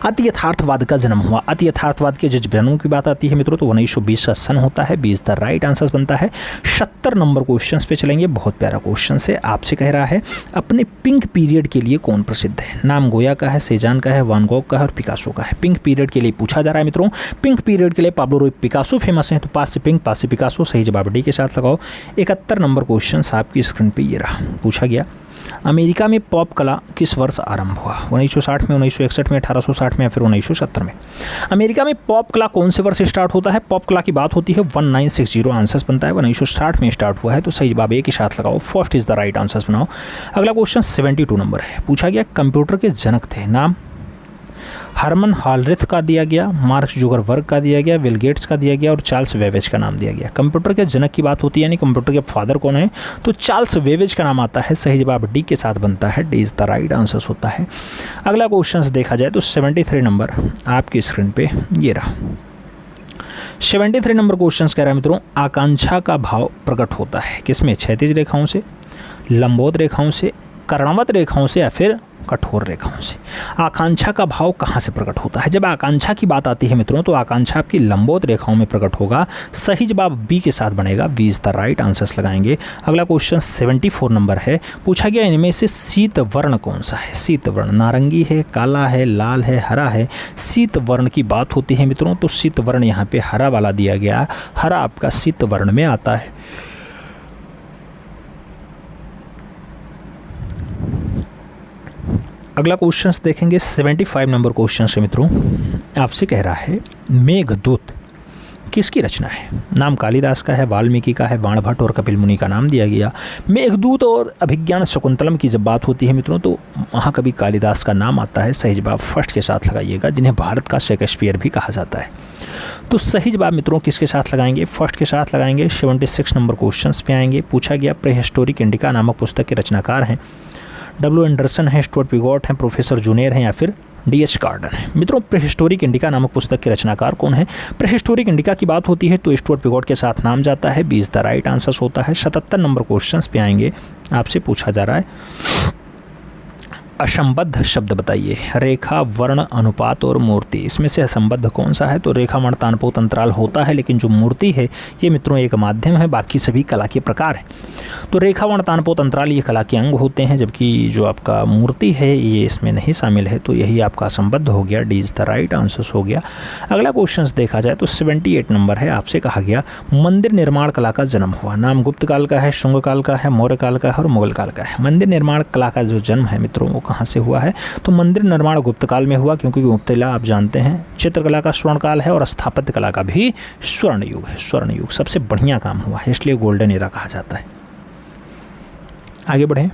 Speaker 1: अति यथार्थवाद का जन्म हुआ, अति यथार्थवाद के जिस जन्म की बात आती है मित्रों तो 1920 का सन होता है, B is the right answers बनता है। 70 नंबर क्वेश्चन पे चलेंगे, बहुत प्यारा क्वेश्चन है। आपसे कह रहा है अपने पिंक पीरियड के लिए कौन प्रसिद्ध है? नाम गोया का है, सेजान का है, वान गॉग का है और पिकासो का है। पिंक पीरियड के लिए पूछा जा रहा है मित्रों, पिंक पीरियड के लिए पाब्लो रूई पिकासो फेमस हैं, तो पास से पिंक पास से पिकासो, सही जवाब डी के साथ लगाओ। 71 नंबर क्वेश्चन आपकी स्क्रीन पे ये रहा। पूछा गया अमेरिका में पॉप कला किस वर्ष आरंभ हुआ? 1960 में, 1961 में, 1860 में या फिर 1970 में। अमेरिका में पॉप कला कौन से वर्ष स्टार्ट होता है? पॉप कला की बात होती है 1960 आंसर्स बनता है, 1960 में स्टार्ट हुआ है, तो सही जवाब ए के साथ लगाओ, first is the right answers बनाओ। अगला क्वेश्चन 72 नंबर है। पूछा गया कंप्यूटर के जनक थे। नाम हरमन हालरिथ का दिया गया, मार्क जुगरबर्ग का दिया गया, बिल गेट्स का दिया गया और चार्ल्स वेवेज का नाम दिया गया। कंप्यूटर के जनक की बात होती है, यानी कंप्यूटर के फादर कौन है? तो चार्ल्स वेवेज का नाम आता है, सही जवाब डी के साथ बनता है, D is the right answers होता है। अगला क्वेश्चन देखा जाए तो 73 नंबर आपकी स्क्रीन पे ये रहा। 73 नंबर क्वेश्चन कह रहा है मित्रों आकांक्षा का भाव प्रकट होता है किसमें? क्षैतिज रेखाओं से, लंबवत रेखाओं से, कर्णवत रेखाओं से या फिर कठोर रेखाओं से। आकांक्षा का भाव कहाँ से प्रकट होता है? जब आकांक्षा की बात आती है मित्रों तो आकांक्षा आपकी लंबवत रेखाओं में प्रकट होगा, सही जवाब बी के साथ बनेगा, B is the right answers लगाएंगे। अगला क्वेश्चन 74 नंबर है। पूछा गया इनमें से शीत वर्ण कौन सा है? शीत वर्ण नारंगी है, काला है, लाल है, हरा है। शीत वर्ण की बात होती है मित्रों तो शीत वर्ण यहाँ पे हरा वाला दिया गया, हरा आपका शीत वर्ण में आता है। अगला क्वेश्चन देखेंगे 75 नंबर क्वेश्चन है मित्रों। आपसे कह रहा है मेघदूत किसकी रचना है? नाम कालिदास का है, वाल्मीकि का है, बाणभट्ट और कपिल मुनि का नाम दिया गया। मेघदूत और अभिज्ञान शकुंतलम की जब बात होती है मित्रों तो महाकवि कालिदास का नाम आता है, सही जवाब फर्स्ट के साथ लगाइएगा, जिन्हें भारत का शेक्सपियर भी कहा जाता है। तो सही जवाब मित्रों किसके साथ लगाएंगे? फर्स्ट के साथ लगाएंगे। 76 नंबर क्वेश्चन पे आएंगे। पूछा गया प्रीहिस्टोरिक इंडिका नामक पुस्तक के रचनाकार हैं। डब्ल्यू एंडरसन है, स्टुअर्ट पिगॉट हैं, प्रोफेसर जूनियर हैं या फिर डी.एच. गार्डन है। मित्रों प्रीहिस्टोरिक इंडिका नामक पुस्तक के रचनाकार कौन है? प्रीहिस्टोरिक इंडिका की बात होती है तो स्टुअर्ट पिगॉट के साथ नाम जाता है, B is the right answers होता है। 77 नंबर क्वेश्चन पे आएंगे। आपसे पूछा जा रहा है असंबद्ध शब्द बताइए। रेखा, वर्ण, अनुपात और मूर्ति, इसमें से असंबद्ध कौन सा है? तो रेखा, वर्ण, तानपोत, अंतराल होता है, लेकिन जो मूर्ति है ये मित्रों एक माध्यम है, बाकी सभी कला के प्रकार हैं। तो रेखा, वर्ण, तानपोत, अंतराल ये कला के अंग होते हैं, जबकि जो आपका मूर्ति है ये इसमें नहीं शामिल है, तो यही आपका असंबद्ध हो गया, D is the right answers हो गया। अगला क्वेश्चन देखा जाए तो 78 नंबर है। आपसे कहा गया मंदिर निर्माण कला का जन्म हुआ। नाम गुप्त काल का है, शुंग काल का है, मौर्य काल का है और मुगल काल का है। मंदिर निर्माण कला का जो जन्म है मित्रों वो कहाँ से हुआ है? तो मंदिर निर्माण गुप्त काल में हुआ, क्योंकि गुप्त काल आप जानते हैं चित्रकला का स्वर्ण काल है और स्थापत्य कला का भी स्वर्ण युग है। स्वर्ण युग सबसे बढ़िया काम हुआ है, इसलिए गोल्डन एरा कहा जाता है। आगे बढ़ें।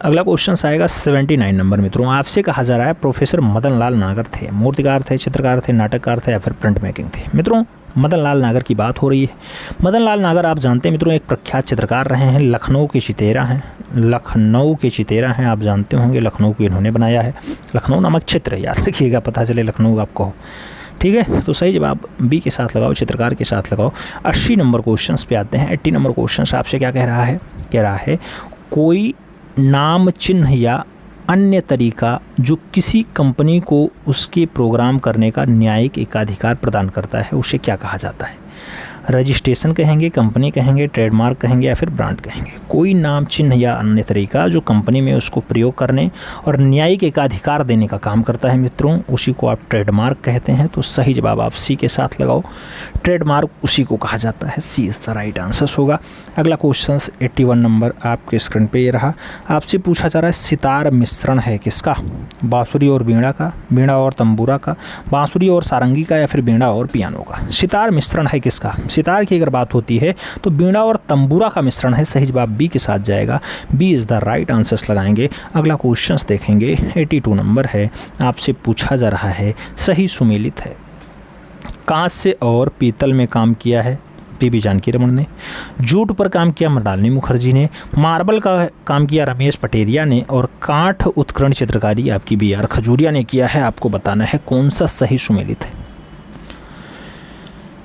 Speaker 1: अगला क्वेश्चन आएगा 79 नंबर मित्रों। आपसे कहा जा रहा है प्रोफेसर मदन लाल नागर थे, मूर्तिकार थे, चित्रकार थे, नाटककार थे या फिर प्रिंट मेकिंग थे। मित्रों मदन लाल नागर की बात हो रही है। मदन लाल नागर आप जानते हैं मित्रों एक प्रख्यात चित्रकार रहे हैं, लखनऊ के चितेरा हैं, लखनऊ के चितेरा हैं, आप जानते होंगे, लखनऊ को इन्होंने बनाया है। लखनऊ नामक चित्र याद रखिएगा, पता चले लखनऊ आपको, ठीक है, तो सही जवाब बी के साथ लगाओ, चित्रकार के साथ लगाओ। 80 नंबर क्वेश्चन पे आते हैं। 80 नंबर क्वेश्चन आपसे क्या कह रहा है? कह रहा है कोई नाम चिन्ह या अन्य तरीका जो किसी कंपनी को उसके प्रोग्राम करने का न्यायिक एकाधिकार प्रदान करता है उसे क्या कहा जाता है? रजिस्ट्रेशन कहेंगे, कंपनी कहेंगे, ट्रेडमार्क कहेंगे या फिर ब्रांड कहेंगे। कोई नाम चिन्ह या अन्य तरीका जो कंपनी में उसको प्रयोग करने और न्यायिक एकाधिकार देने का काम करता है मित्रों, उसी को आप ट्रेडमार्क कहते हैं। तो सही जवाब आप सी के साथ लगाओ, ट्रेडमार्क उसी को कहा जाता है। सी इज द राइट आंसर होगा। अगला क्वेश्चन 81 नंबर आपके स्क्रीन पे ये रहा। आपसे पूछा जा रहा है सितार मिश्रण है किसका? बांसुरी और बीड़ा का, बीड़ा और तंबूरा का, बांसुरी और सारंगी का या फिर बीड़ा और पियानो का। सितार मिश्रण है किसका? सितार की अगर बात होती है तो बीड़ा और तंबूरा का मिश्रण है। सही जवाब बी के साथ जाएगा। B is the right answers लगाएंगे। अगला क्वेश्चन देखेंगे 82 नंबर है। आपसे पूछा जा रहा है सही सुमेलित है। कांच से और पीतल में काम किया है पीबी जानकी रमन ने, जूट पर काम किया मृणालिनी मुखर्जी ने, मार्बल का काम किया रमेश पटेरिया ने और काठ उत्कीर्ण चित्रकारी आपकी बी आर खजूरिया ने किया है। आपको बताना है कौन सा सही सुमेलित है।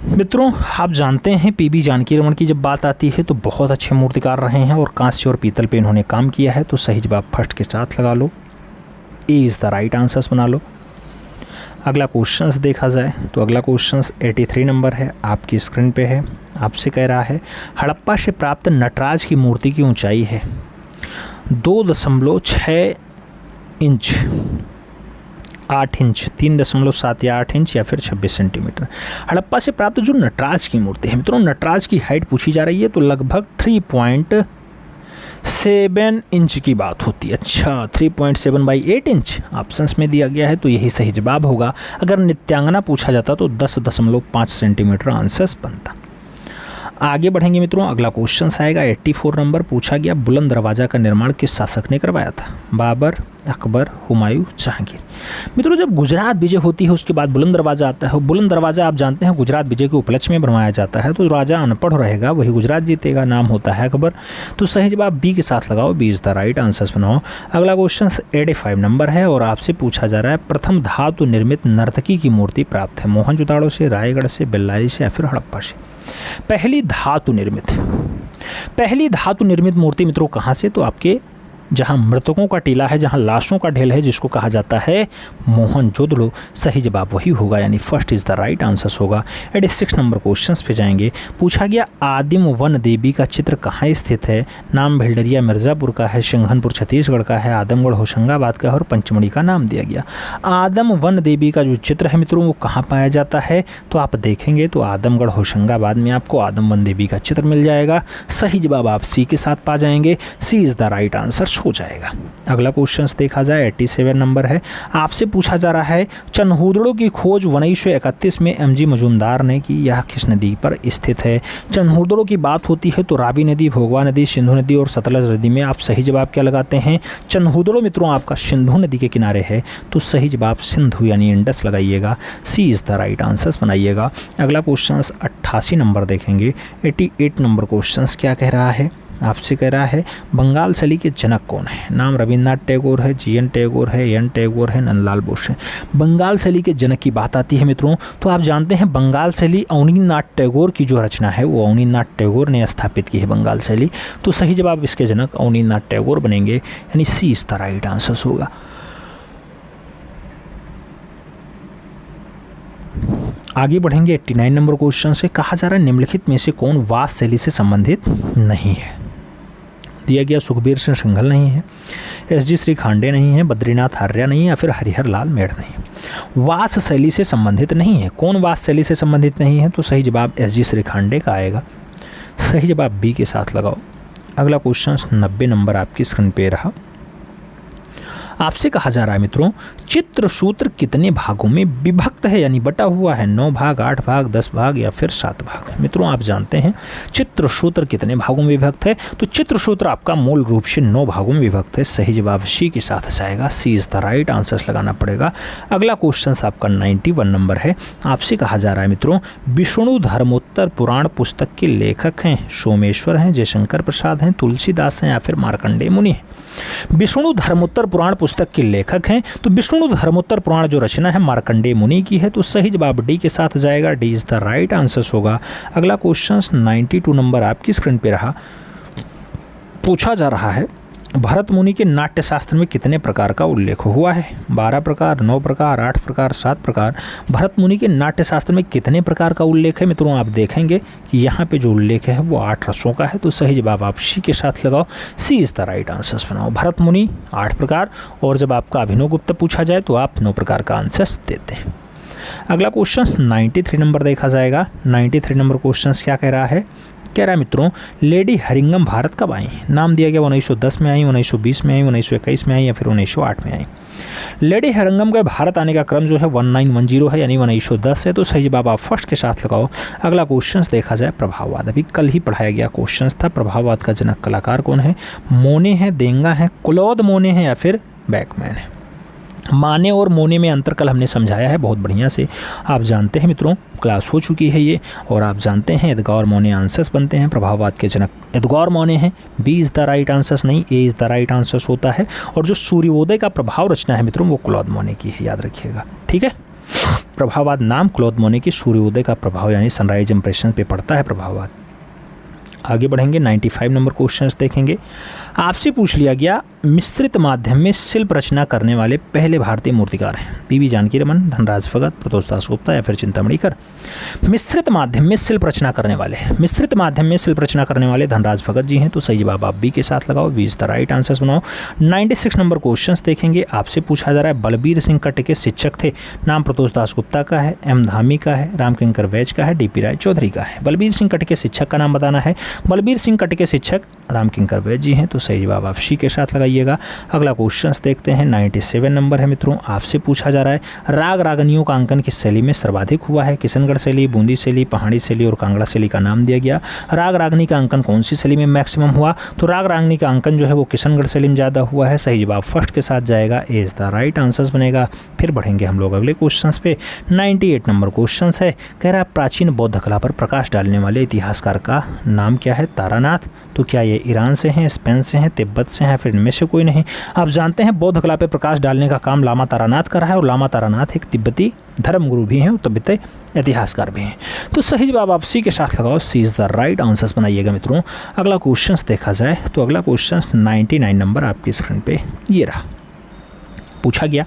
Speaker 1: मित्रों आप जानते हैं पीबी जानकी रमन की जब बात आती है तो बहुत अच्छे मूर्तिकार रहे हैं और कांस्य और पीतल पे इन्होंने काम किया है। तो सही जवाब फर्स्ट के साथ लगा लो, A is the right answers बना लो। अगला क्वेश्चंस देखा जाए तो अगला क्वेश्चंस 83 नंबर है, आपकी स्क्रीन पे है। आपसे कह रहा है हड़प्पा से प्राप्त नटराज की मूर्ति की ऊंचाई है 2.6 इंच, 8 इंच, 3.7 या 8 इंच या फिर 26 सेंटीमीटर। हड़प्पा से प्राप्त जो नटराज की मूर्ति है मित्रों, नटराज की हाइट पूछी जा रही है तो लगभग 3.7 इंच की बात होती है। अच्छा 3.7 बाई 8 इंच ऑप्शंस में दिया गया है तो यही सही जवाब होगा। अगर नित्यांगना पूछा जाता तो 10.5 सेंटीमीटर आंसर्स बनता। आगे बढ़ेंगे मित्रों। अगला क्वेश्चन आएगा 84 नंबर। पूछा गया बुलंद दरवाज़ा का निर्माण किस शासक ने करवाया था? बाबर, अकबर, हुमायूं, जहांगीर। मित्रों जब गुजरात विजय होती है उसके बाद बुलंद दरवाज़ा आता है। बुलंद दरवाज़ा आप जानते हैं गुजरात विजय के उपलक्ष्य में बनवाया जाता है। तो राजा अनपढ़ रहेगा वही गुजरात जीतेगा, नाम होता है अकबर। तो सही जवाब बी के साथ लगाओ, B is the right answers बनाओ। अगला क्वेश्चन 85 नंबर है और आपसे पूछा जा रहा है प्रथम धातु निर्मित नर्तकी की मूर्ति प्राप्त है मोहनजोदाड़ो से, रायगढ़ से, बेल्लारी से या फिर हड़प्पा से। पहली धातु निर्मित मूर्ति मित्रों कहाँ से? तो आपके जहाँ मृतकों का टीला है, जहाँ लाशों का ढेल है, जिसको कहा जाता है मोहनजोदड़ो। सही जवाब वही होगा, यानी first is the right answer होगा। 86 नंबर क्वेश्चंस पे जाएंगे। पूछा गया आदिम वन देवी का चित्र कहाँ स्थित है? नाम भिल्डरिया मिर्ज़ापुर का है, सिंघनपुर छत्तीसगढ़ का है, आदमगढ़ होशंगाबाद का है और पंचमढ़ी का नाम दिया गया। आदम वन देवी का जो चित्र है मित्रों वो कहाँ पाया जाता है? तो आप देखेंगे तो आदमगढ़ होशंगाबाद में आपको आदम वन देवी का चित्र मिल जाएगा। सही जवाब आप सी के साथ पा जाएंगे, सी इज़ द राइट आंसर हो जाएगा। अगला क्वेश्चन देखा जाए 87 नंबर है। आपसे पूछा जा रहा है चनहूदड़ों की खोज 1931 में एमजी मजूमदार ने की, यह किस नदी पर स्थित है? चनहूदड़ों की बात होती है तो रावी नदी, भोगवा नदी, सिंधु नदी और सतलज नदी में। आप सही जवाब क्या लगाते हैं? चनहूदड़ों मित्रों आपका सिंधु नदी के किनारे है तो सही जवाब सिंधु यानी इंडस लगाइएगा। सी इज़ द राइट आंसर्स बनाइएगा। अगला क्वेश्चन 88 नंबर देखेंगे। 88 नंबर क्वेश्चन क्या कह रहा है? आपसे कह रहा है बंगाल शैली के जनक कौन है? नाम रविन्द्रनाथ टैगोर है, जीएन टैगोर है, एन टैगोर है, नंदलाल बोस है। बंगाल शैली के जनक की बात आती है मित्रों तो आप जानते हैं बंगाल शैली अवनींद्रनाथ टैगोर की जो रचना है वो अवनींद्रनाथ टैगोर ने स्थापित की है बंगाल शैली। तो सही जवाब इसके जनक अवनींद्रनाथ टैगोर बनेंगे, यानी सी इज़ द राइट आंसर होगा। आगे बढ़ेंगे 89 नंबर क्वेश्चन से। कहा जा रहा है निम्नलिखित में से कौन वास शैली से संबंधित नहीं है? दिया गया सुखबीर सिंह सिंघल नहीं है, एसजी श्री खांडे नहीं है, बद्रीनाथ आर्या नहीं है या फिर हरिहर लाल मेड़ नहीं है। वास शैली से संबंधित नहीं है। कौन वास शैली से संबंधित नहीं है? तो सही जवाब एसजी श्री खांडे का आएगा। सही जवाब बी के साथ लगाओ। अगला क्वेश्चन 90 नंबर आपकी स्क्रीन पे रहा। आपसे कहा जा रहा है मित्रों चित्रसूत्र कितने भागों में विभक्त है यानी बटा हुआ है? 9 भाग, 8 भाग, 10 भाग या फिर 7 भाग। मित्रों आप जानते हैं चित्रसूत्र कितने भागों में विभक्त है? तो चित्रसूत्र आपका मूल रूप से 9 भागों में विभक्त है। सही जवाब सी के साथ जाएगा, सी इज़ द राइट आंसर लगाना पड़ेगा। अगला क्वेश्चन आपका 91 नंबर है। आपसे कहा जा रहा है मित्रों विष्णु धर्मोत्तर पुराण पुस्तक के लेखक हैं सोमेश्वर हैं, जयशंकर प्रसाद हैं, तुलसीदास हैं या फिर मार्कंडेय मुनि हैं। विष्णु धर्मोत्तर पुराण पुस्तक के लेखक हैं? तो विष्णु धर्मोत्तर पुराण जो रचना है मार्कंडेय मुनि की है, तो सही जवाब डी के साथ जाएगा, D is the right answer होगा। अगला क्वेश्चन 92 नंबर आपकी स्क्रीन पे रहा, पूछा जा रहा है भरत मुनि के नाट्य शास्त्र में कितने प्रकार का उल्लेख हुआ है? 12 प्रकार, 9 प्रकार, 8 प्रकार, 7 प्रकार। भरत मुनि के नाट्य शास्त्र में कितने प्रकार का उल्लेख है मित्रों? आप देखेंगे कि यहाँ पे जो उल्लेख है वो 8 रसों का है, तो सही जवाब आप सी के साथ लगाओ, सी इज द राइट आंसर बनाओ। भरत मुनि 8 प्रकार, और जब आपका अभिनव गुप्त पूछा जाए तो आप 9 प्रकार का आंसर देते हैं। अगला क्वेश्चन 93 नंबर देखा जाएगा। 93 नंबर क्वेश्चन क्या कह रहा है? कह रहा है मित्रों, लेडी हरिंगम भारत कब आई? नाम दिया गया 1910 में आई, 1920 में आई, 1921 में आई या फिर 1908 में आई। लेडी हरिंगम के भारत आने का क्रम जो है 1910 है, यानी 1910 है, तो सही जवाब आप फर्स्ट के साथ लगाओ। अगला क्वेश्चन देखा जाए प्रभाववाद। अभी कल ही पढ़ाया गया क्वेश्चन था, प्रभाववाद का जनक कलाकार कौन है? मोने है, देंगा है, क्लॉद मोने है या फिर बैकमैन है? माने और मोने में अंतर कल हमने समझाया है बहुत बढ़िया से, आप जानते हैं मित्रों, क्लास हो चुकी है ये, और आप जानते हैं एडगार मोने आंसर्स बनते हैं। प्रभाववाद के जनक एडगार मोने हैं, B is the right answers, नहीं A is the right answers होता है। और जो सूर्योदय का प्रभाव रचना है मित्रों वो क्लॉद मोने की है, याद रखिएगा, ठीक है। प्रभाववाद नाम क्लॉद मोने की सूर्योदय का प्रभाव यानी सनराइज इंप्रेशन पे पड़ता है प्रभाववाद। आगे बढ़ेंगे, 95 नंबर क्वेश्चंस देखेंगे। आपसे पूछ लिया गया मिश्रित माध्यम में शिल्प रचना करने वाले पहले भारतीय मूर्तिकार हैं? पीवी जानकी रमन, धनराज भगत, प्रतोष दास गुप्ता या फिर चिंतामणि कर? मिश्रित माध्यम में शिल्प रचना करने वाले, मिश्रित माध्यम में शिल्प रचना करने वाले धनराज भगत जी हैं, तो सही जवाब आप बी के साथ लगाओ, B is the right answer बनाओ। 96 नंबर क्वेश्चन देखेंगे। आपसे पूछा जा रहा है बलबीर सिंह कट्ट के शिक्षक थे, नाम प्रतोष दास गुप्ता का है, एम धामी का है, रामकिंकर वैज का है, डीपी राय चौधरी का है? बलबीर सिंह कट्ट के शिक्षक का नाम बताना है। बलबीर सिंह कट्ट के शिक्षक रामकिंकर वैज जी हैं, तो सही जवाब आप सी के साथ लगाइएगा। अगला क्वेश्चन देखते हैं, 97 नंबर है मित्रों। आपसे पूछा जा रहा है राग रागनियों का अंकन किस शैली में सर्वाधिक हुआ है? किशनगढ़ शैली, बूंदी शैली, पहाड़ी शैली और कांगड़ा शैली का नाम दिया गया। राग रागनी का अंकन कौन सी शैली में मैक्सिमम हुआ? तो राग रागनी का अंकन जो है वो किशनगढ़ शैली में ज़्यादा हुआ है, सही जवाब फर्स्ट के साथ जाएगा, ए इज द राइट आंसर बनेगा। फिर बढ़ेंगे हम लोग अगले क्वेश्चन पे। 98 नंबर क्वेश्चन है, कह रहा है प्राचीन बौद्ध कला पर प्रकाश डालने वाले इतिहासकार का नाम क्या है? तारानाथ। तो क्या ये ईरान से हैं, स्पेन से हैं, तिब्बत से हैं, फिर इनमें से कोई नहीं? आप जानते हैं बौद्ध कला पर प्रकाश डालने का काम लामा तारानाथ कर रहा है, और लामा तारानाथ एक तिब्बती धर्मगुरु भी हैं, तिब्बती इतिहासकार भी हैं। तो सही जवाब आप सी के साथ लगाओ, सी इज द राइट आंसर्स बनाइएगा मित्रों। अगला क्वेश्चन देखा जाए तो अगला क्वेश्चन 99 नंबर आपकी स्क्रीन पे ये रहा। पूछा गया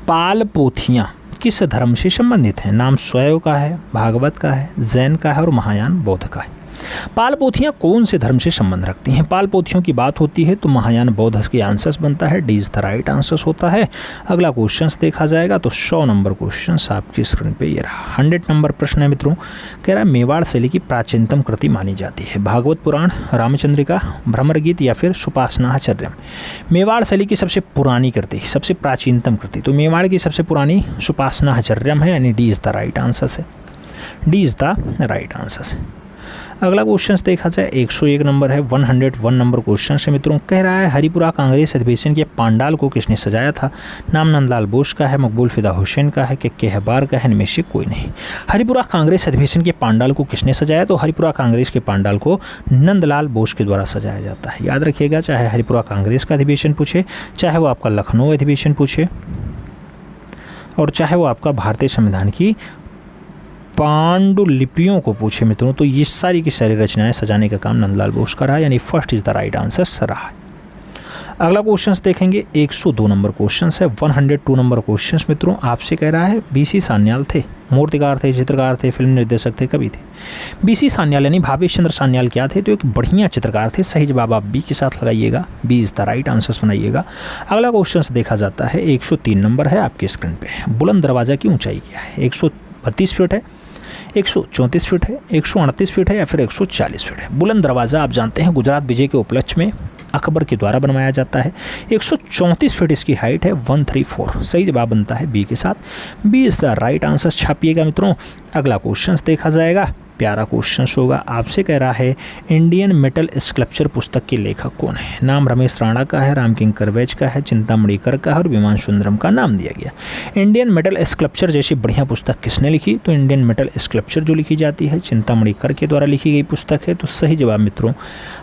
Speaker 1: पाल पोथियाँ किस धर्म से संबंधित हैं? नाम शैव का है, भागवत का है, जैन का है और महायान बौद्ध का है। पाल पोथियाँ कौन से धर्म से संबंध रखती हैं? पाल पोथियों की बात होती है तो महायान बौद्ध के आंसर्स बनता है, D is the right answers होता है। अगला क्वेश्चन देखा जाएगा तो 100 नंबर क्वेश्चन आपकी स्क्रीन पे ये रहा। 100 नंबर प्रश्न है मित्रों, कह रहा है मेवाड़ शैली की प्राचीनतम कृति मानी जाती है? भागवत पुराण, रामचंद्रिका, भ्रमर गीत या फिर सुपासनाचर्यम? मेवाड़ शैली की सबसे पुरानी कृति, सबसे प्राचीनतम कृति, तो मेवाड़ की सबसे पुरानी सुपासनाचर्यम है, यानी D is the right answer है, D is the right answer है। अगला क्वेश्चन देखा जाए 101 नंबर है, 101 नंबर क्वेश्चन है मित्रों। कह रहा है हरिपुरा कांग्रेस अधिवेशन के पांडाल को किसने सजाया था? नाम नंदलाल बोस का है, मकबूल फिदा हुसैन का है, के हबार का है, इनमें से कोई नहीं? हरिपुरा कांग्रेस अधिवेशन के पांडाल को किसने सजाया? तो हरिपुरा कांग्रेस के पांडाल को नंदलाल बोस के द्वारा सजाया जाता है, याद रखिएगा। चाहे हरिपुरा कांग्रेस का अधिवेशन पूछे, चाहे वो आपका लखनऊ अधिवेशन पूछे, और चाहे वो आपका भारतीय संविधान की पांडुलिपियों को पूछे मित्रों, तो ये सारी की सारी रचनाएं सजाने का काम नंदलाल बोस का रहा, यानी first is the right answer रहा। अगला क्वेश्चन देखेंगे 102 नंबर क्वेश्चन है, 102 नंबर क्वेश्चन मित्रों। आपसे कह रहा है बीसी सान्याल थे, मूर्तिकार थे, चित्रकार थे, फिल्म निर्देशक थे, कवि थे? बीसी सान्याल यानी भावेश चंद्र सान्याल क्या थे? तो एक बढ़िया चित्रकार थे, सही जवाब आप बी के साथ लगाइएगा, B is the right answer बनाइएगा। अगला क्वेश्चन देखा जाता है 103 नंबर है आपकी स्क्रीन पे। बुलंद दरवाजा की ऊंचाई क्या है? 132 फीट है, 134 फीट है, 138 फीट है या फिर 140 फीट है? बुलंद दरवाज़ा आप जानते हैं गुजरात विजय के उपलक्ष्य में अकबर के द्वारा बनवाया जाता है। 134 फीट इसकी हाइट है, 134 सही जवाब बनता है बी के साथ, B is the right answer छापिएगा मित्रों। अगला क्वेश्चन देखा जाएगा, प्यारा क्वेश्चन होगा। आपसे कह रहा है इंडियन मेटल स्कल्पचर पुस्तक के लेखक कौन है? नाम रमेश राणा का है, रामकिंकर वैज का है, चिंतामणि कर का है और विमान सुंदरम का नाम दिया गया। इंडियन मेटल स्कल्पचर जैसी बढ़िया पुस्तक किसने लिखी? तो इंडियन मेटल स्कल्पचर जो लिखी जाती है चिंतामणि कर के द्वारा लिखी गई पुस्तक है, तो सही जवाब मित्रों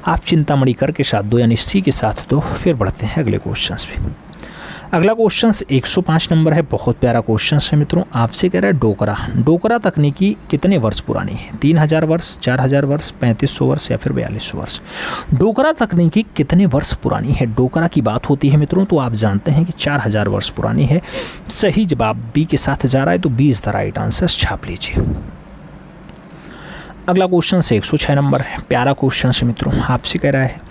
Speaker 1: आप चिंतामणि कर के साथ दो, यानी सी के साथ दो। फिर बढ़ते हैं अगले क्वेश्चन पे। अगला क्वेश्चन 105 नंबर है, बहुत प्यारा क्वेश्चन है मित्रों। आपसे कह रहा है डोकरा, डोकरा तकनीकी कितने वर्ष पुरानी है? 3000 वर्ष, 4000 वर्ष, 3500 वर्ष या फिर 4200 वर्ष? डोकरा तकनीकी कितने वर्ष पुरानी है? डोकरा की बात होती है मित्रों तो आप जानते हैं कि 4000 वर्ष पुरानी है। सही जवाब बी के साथ जा रहा है, तो B is the right answer, छाप लीजिए। अगला क्वेश्चन 106 नंबर है, प्यारा क्वेश्चन है मित्रों। आपसे कह रहा है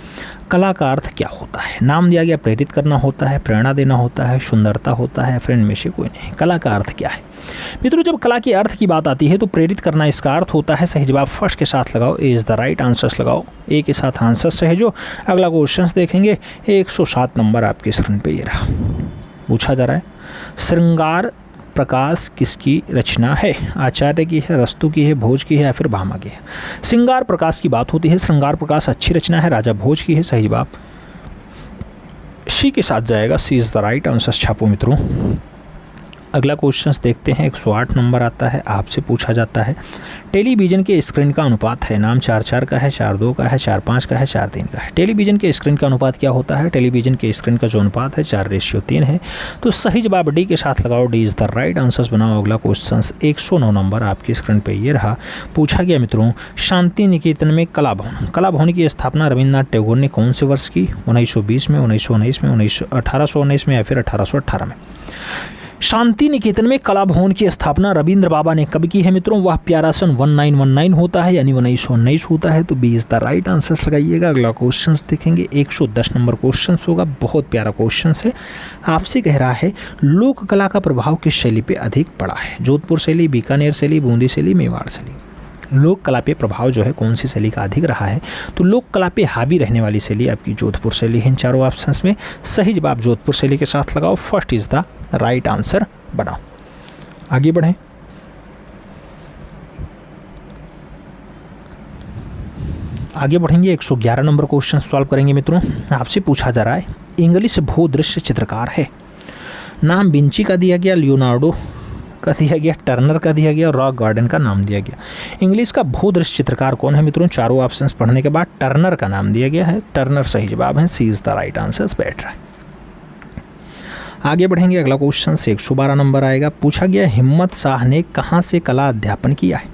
Speaker 1: कला का अर्थ क्या होता है? नाम दिया गया, प्रेरित करना होता है, प्रेरणा देना होता है, सुंदरता होता है, फिर इनमें से कोई नहीं। कला का अर्थ क्या है मित्रों? जब कला के अर्थ की बात आती है तो प्रेरित करना इसका अर्थ होता है। सही जवाब फर्स्ट के साथ लगाओ, ए इज द राइट आंसर लगाओ, ए के साथ आंसर सहेजो। अगला क्वेश्चन देखेंगे 107 नंबर आपके स्क्रीन पे ये रहा। पूछा जा रहा है श्रृंगार प्रकाश किसकी रचना है? आचार्य की है, रस्तु की है, भोज की है या फिर भामा की है? श्रृंगार प्रकाश की बात होती है। श्रृंगार प्रकाश अच्छी रचना है, राजा भोज की है। सही जवाब सी के साथ जाएगा, सी इज द राइट आंसर, छापो मित्रों। अगला क्वेश्चन देखते हैं, 108 नंबर आता है। आपसे पूछा जाता है टेलीविज़न के स्क्रीन का अनुपात है। नाम 4:4 का है, 4:2 का है, 4:5 का है, 4:3 का है। टेलीविज़न के स्क्रीन का अनुपात क्या होता है? टेलीविज़न के स्क्रीन का जो अनुपात है 4:3 है। तो सही जवाब डी के साथ लगाओ, D is the right answer बनाओ। अगला क्वेश्चन 109 नंबर आपकी स्क्रीन पर ये रहा। पूछा गया मित्रों शांति निकेतन में कला भवन, कला भवन की स्थापना रविन्द्रनाथ टैगोर ने कौन से वर्ष की? 1920 में, 1919 में, 1819 में या फिर 1818 में? शांति निकेतन में कला भवन की स्थापना रविंद्र बाबा ने कब की है मित्रों? वह प्यारा सन 1919 होता है, यानी 1919 होता है। तो B is the right answer लगाइएगा। अगला क्वेश्चन देखेंगे 110 नंबर क्वेश्चन होगा, बहुत प्यारा क्वेश्चन है। आपसे कह रहा है लोक कला का प्रभाव किस शैली पे अधिक पड़ा है? जोधपुर शैली, बीकानेर शैली, बूंदी शैली, मेवाड़ शैली? लोक कला पे प्रभाव जो है कौन सी शैली का अधिक रहा है? तो लोक कला पे हावी रहने वाली शैली आपकी जोधपुर शैली है। इन चारों ऑप्शंस में सही जवाब जोधपुर शैली के साथ लगाओ, first is the right answer बनाओ। आगे बढ़ें। आगे बढ़ेंगे, 111 नंबर क्वेश्चन सॉल्व करेंगे मित्रों। आपसे पूछा जा रहा है इंग्लिश भूदृश्य चित्रकार है। नाम विंची का दिया गया, लियोनार्डो का दिया गया, टर्नर का दिया गया और रॉक गार्डन का नाम दिया गया। इंग्लिश का भूदृश्य चित्रकार कौन है मित्रों? चारों ऑप्शंस पढ़ने के बाद टर्नर का नाम दिया गया है। टर्नर सही जवाब है, सी इज द राइट आंसर, बैठ रहा है। आगे बढ़ेंगे, अगला क्वेश्चन 112 नंबर आएगा। पूछा गया हिम्मत शाह ने कहाँ से कला अध्यापन किया है?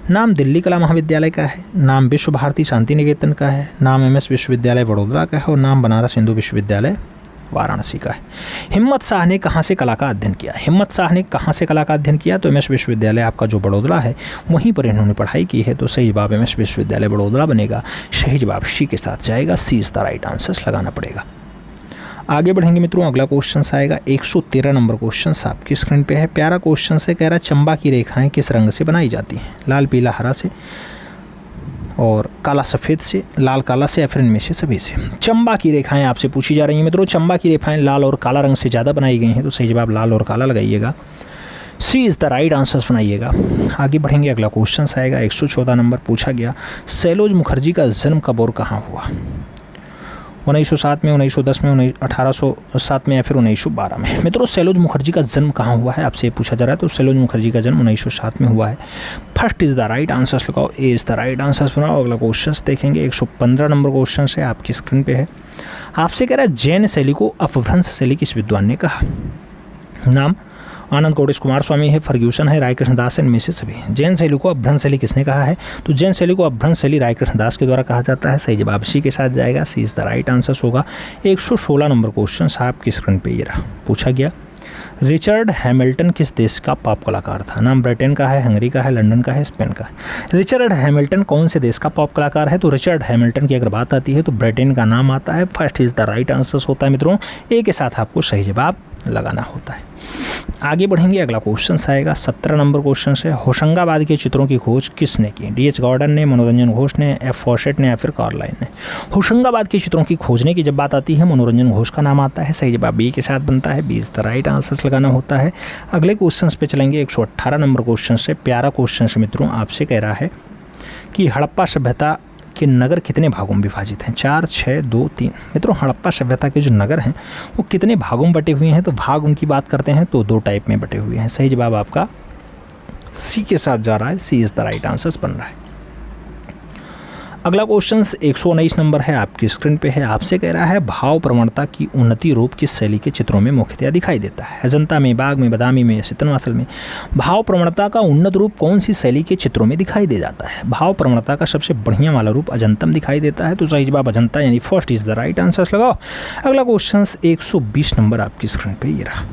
Speaker 1: नाम दिल्ली कला महाविद्यालय का है, नाम विश्व भारती शांति निकेतन का है, नाम एमएस विश्वविद्यालय वडोदरा का है और नाम बनारस हिंदू विश्वविद्यालय वाराणसी का है। हिम्मत शाह ने कहाँ से कला का अध्ययन किया? हिम्मत शाह ने कहाँ से कला का अध्ययन किया? तो एमएस विश्वविद्यालय आपका जो बड़ोदरा है वहीं पर इन्होंने पढ़ाई की है। तो सही जवाब एमएस विश्वविद्यालय बड़ोदरा बनेगा। सही जवाब सी के साथ जाएगा, सी इज द राइट आंसर लगाना पड़ेगा। आगे बढ़ेंगे मित्रों, अगला क्वेश्चन आएगा 113 नंबर क्वेश्चन आपकी स्क्रीन पे है। प्यारा क्वेश्चन से कह रहा है चंबा की रेखाएं किस रंग से बनाई जाती हैं? लाल, पीला, हरा से और काला सफ़ेद से, लाल काला से या फिर इनमें से सभी से? चंबा की रेखाएं आपसे पूछी जा रही हैं मित्रों। चंबा की रेखाएं लाल और काला रंग से ज़्यादा बनाई गई हैं। तो सही जवाब लाल और काला लगाइएगा, सी इज़ द राइट आंसर बनाइएगा। आगे बढ़ेंगे, अगला क्वेश्चन आएगा 114 नंबर। पूछा गया सैलोज मुखर्जी का जन्म कब और कहाँ हुआ? 1907 में, 1910 में, 1807 में या फिर 1912 में? मित्रों सैलोज मुखर्जी का जन्म कहाँ हुआ है आपसे पूछा जा रहा है। तो सैलोज मुखर्जी का जन्म 1907 में हुआ है। First is the right answer लगाओ, A is the right answer बनाओ। अगला क्वेश्चन देखेंगे 115 नंबर क्वेश्चन है, आपकी स्क्रीन पे है। आपसे कह रहा है जैन शैली को अपभ्रंश शैली किस विद्वान ने कहा? नाम आनंद कोटेश कुमार स्वामी है, फर्ग्यूसन है, रायकृष्ण दास है, इनमें से सभी? जैन शैली को अपभ्रंश शैली किसने कहा है? तो जैन शैली को अपभ्रंश शैली रायकृष्ण दास के द्वारा कहा जाता है। सही जवाब सी के साथ जाएगा, सी इज द राइट आंसर होगा। 116 नंबर क्वेश्चन आपकी स्क्रीन पे ये रहा। पूछा गया रिचर्ड हैमिल्टन किस देश का पॉप कलाकार था? नाम ब्रिटेन का है, हंगरी का है, लंदन का है, स्पेन का है? रिचर्ड हैमिल्टन कौन से देश का पॉप कलाकार है? तो रिचर्ड हैमिल्टन की अगर बात आती है तो ब्रिटेन का नाम आता है। First is the right answer होता है मित्रों, ए के साथ आपको सही जवाब लगाना होता है। आगे बढ़ेंगे, अगला क्वेश्चन आएगा 17 नंबर क्वेश्चन से। होशंगाबाद के चित्रों की खोज किसने की? डीएच गॉर्डन ने, मनोरंजन घोष ने, एफ फॉसेट ने या फिर कार्लाइन ने? होशंगाबाद के चित्रों की खोजने की जब बात आती है मनोरंजन घोष का नाम आता है। सही जवाब बी के साथ बनता है, B is the right answer लगाना होता है। अगले क्वेश्चन पे चलेंगे 118 नंबर क्वेश्चन से। प्यारा क्वेश्चन से मित्रों, आपसे कह रहा है कि हड़प्पा सभ्यता के नगर कितने भागों में विभाजित हैं? 4, 6, 2, 3? मित्रों हड़प्पा सभ्यता के जो नगर हैं वो कितने भागों में बटे हुए हैं? तो भाग उनकी बात करते हैं तो 2 टाइप में बटे हुए हैं। सही जवाब आपका सी के साथ जा रहा है, सी इज़ द राइट आंसर बन रहा है। अगला क्वेश्चन 119 नंबर है, आपकी स्क्रीन पे है। आपसे कह रहा है भाव प्रवणता की उन्नति रूप किस शैली के चित्रों में मुख्यतया दिखाई देता है? अजंता में, बाग में, बदामी में, सितनवासल में। भाव प्रवणता का उन्नत रूप कौन सी शैली के चित्रों में दिखाई दे जाता है? भाव प्रवणता का सबसे बढ़िया वाला रूप अजंतम दिखाई देता है, तो सही जवाब अजंता यानी first is the right answer लगाओ। अगला क्वेश्चन 120 नंबर आपकी स्क्रीन पे ये रहा।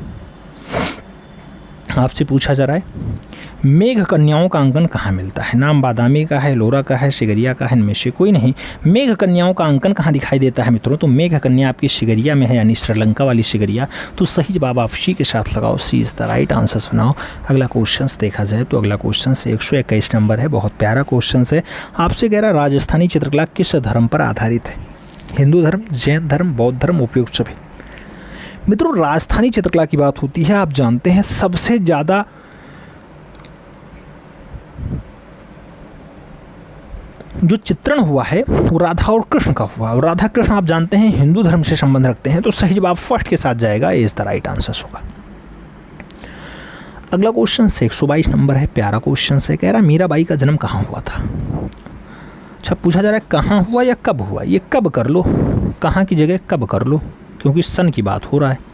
Speaker 1: आपसे पूछा जा रहा है मेघ कन्याओं का अंकन कहाँ मिलता है? नाम बादामी का है, लोरा का है, सिगरिया का है, इनमें से कोई नहीं। मेघ कन्याओं का अंकन कहाँ दिखाई देता है मित्रों? तो मेघ कन्या आपकी सिगरिया में है, यानी श्रीलंका वाली सिगरिया। तो सही जवाब आप सी के साथ लगाओ, सी इज द राइट आंसर सुनाओ। अगला क्वेश्चन देखा जाए तो अगला क्वेश्चन 121 नंबर है, बहुत प्यारा क्वेश्चन है। आपसे कह रहा राजस्थानी चित्रकला किस धर्म पर आधारित है? हिंदू धर्म, जैन धर्म, बौद्ध धर्म, उपयुक्त सभी। मित्रों राजस्थानी चित्रकला की बात होती है, आप जानते हैं सबसे ज़्यादा जो चित्रण हुआ है वो राधा और कृष्ण का हुआ। और राधा कृष्ण आप जानते हैं हिंदू धर्म से संबंध रखते हैं, तो सही जवाब फर्स्ट के साथ जाएगा, इज द राइट आंसर होगा। अगला क्वेश्चन 122 नंबर है, प्यारा क्वेश्चन है। कह रहा मीराबाई का जन्म कहाँ हुआ था? अच्छा पूछा जा रहा है कहाँ हुआ या कब हुआ? ये कब कर लो, कहाँ की जगह कब कर लो, क्योंकि सन की बात हो रहा है।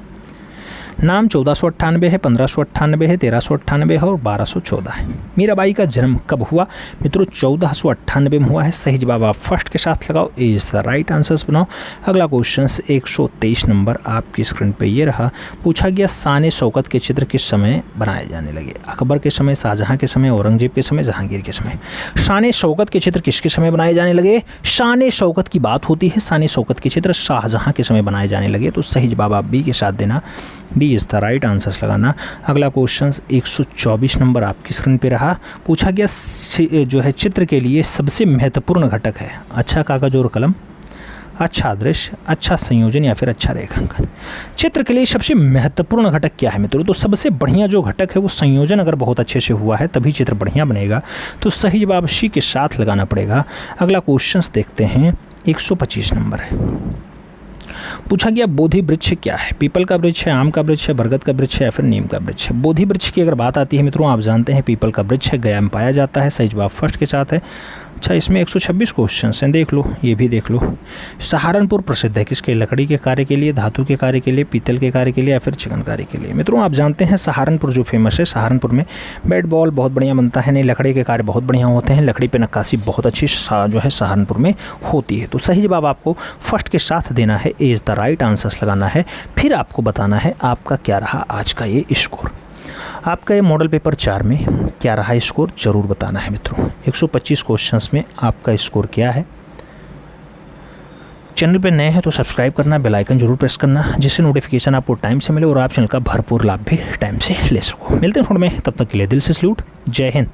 Speaker 1: नाम 1498 है, 1598 है, 1398 है और 1214 है। मीराबाई का जन्म कब हुआ मित्रों? 1498 में हुआ है। सही जवाब आप फर्स्ट के साथ लगाओ, ए इज द राइट आंसर्स बनाओ। अगला क्वेश्चन 123 नंबर आपकी स्क्रीन पे ये रहा। पूछा गया शान शौकत के चित्र किस समय बनाए जाने लगे? अकबर के समय, शाहजहां के समय, औरंगजेब के समय, जहांगीर के समय। शान शौकत के चित्र किसके समय बनाए जाने लगे? शान शौकत की बात होती है, शान शौकत के चित्र शाहजहां के समय बनाए जाने लगे। तो सही जवाब आप बी के साथ देना, B is the right answers लगाना। अगला क्वेश्चन 124 नंबर आपकी स्क्रीन पे रहा। पूछा गया जो है चित्र के लिए सबसे महत्वपूर्ण घटक है? अच्छा कागज और कलम, अच्छा दृश्य, अच्छा संयोजन या फिर अच्छा रेखांकन। चित्र के लिए सबसे महत्वपूर्ण घटक क्या है मित्रों? तो सबसे बढ़िया जो घटक है वो संयोजन अगर बहुत अच्छे से हुआ है तभी चित्र बढ़िया बनेगा। तो सही जवाब सी के साथ लगाना पड़ेगा। अगला क्वेश्चन देखते हैं 125 नंबर है। पूछा गया बोधि वृक्ष क्या है? पीपल का वृक्ष है, आम का वृक्ष है, बरगद का वृक्ष है या फिर नीम का वृक्ष है? बोधि वृक्ष की अगर बात आती है मित्रों आप जानते हैं पीपल का वृक्ष है, गया में पाया जाता है। सही जवाब फर्स्ट के साथ है। अच्छा इसमें 126 क्वेश्चन हैं, देख लो, ये भी देख लो। सहारनपुर प्रसिद्ध है किसके? लकड़ी के कार्य के लिए, धातु के कार्य के लिए, पीतल के कार्य के लिए या फिर चिकनकारी के लिए? मित्रों आप जानते हैं सहारनपुर जो फेमस है, सहारनपुर में बैट बॉल बहुत बढ़िया बनता है, नहीं लकड़ी के कार्य बहुत बढ़िया होते हैं, लकड़ी पे नक्काशी बहुत अच्छी जो है सहारनपुर में होती है। तो सही जवाब आपको फर्स्ट के साथ देना है, ए इज द राइट आंसर्स लगाना है। फिर आपको बताना है आपका क्या रहा आज का ये स्कोर। आपका ये मॉडल पेपर 4 में क्या रहा स्कोर जरूर बताना है मित्रों। 125 क्वेश्चंस में आपका स्कोर क्या है? चैनल पे नए हैं तो सब्सक्राइब करना, बेल आइकन जरूर प्रेस करना, जिससे नोटिफिकेशन आपको टाइम से मिले और आप चैनल का भरपूर लाभ भी टाइम से ले सको। मिलते हैं थोड़े में, तब तक के लिए दिल से सैल्यूट, जय हिंद।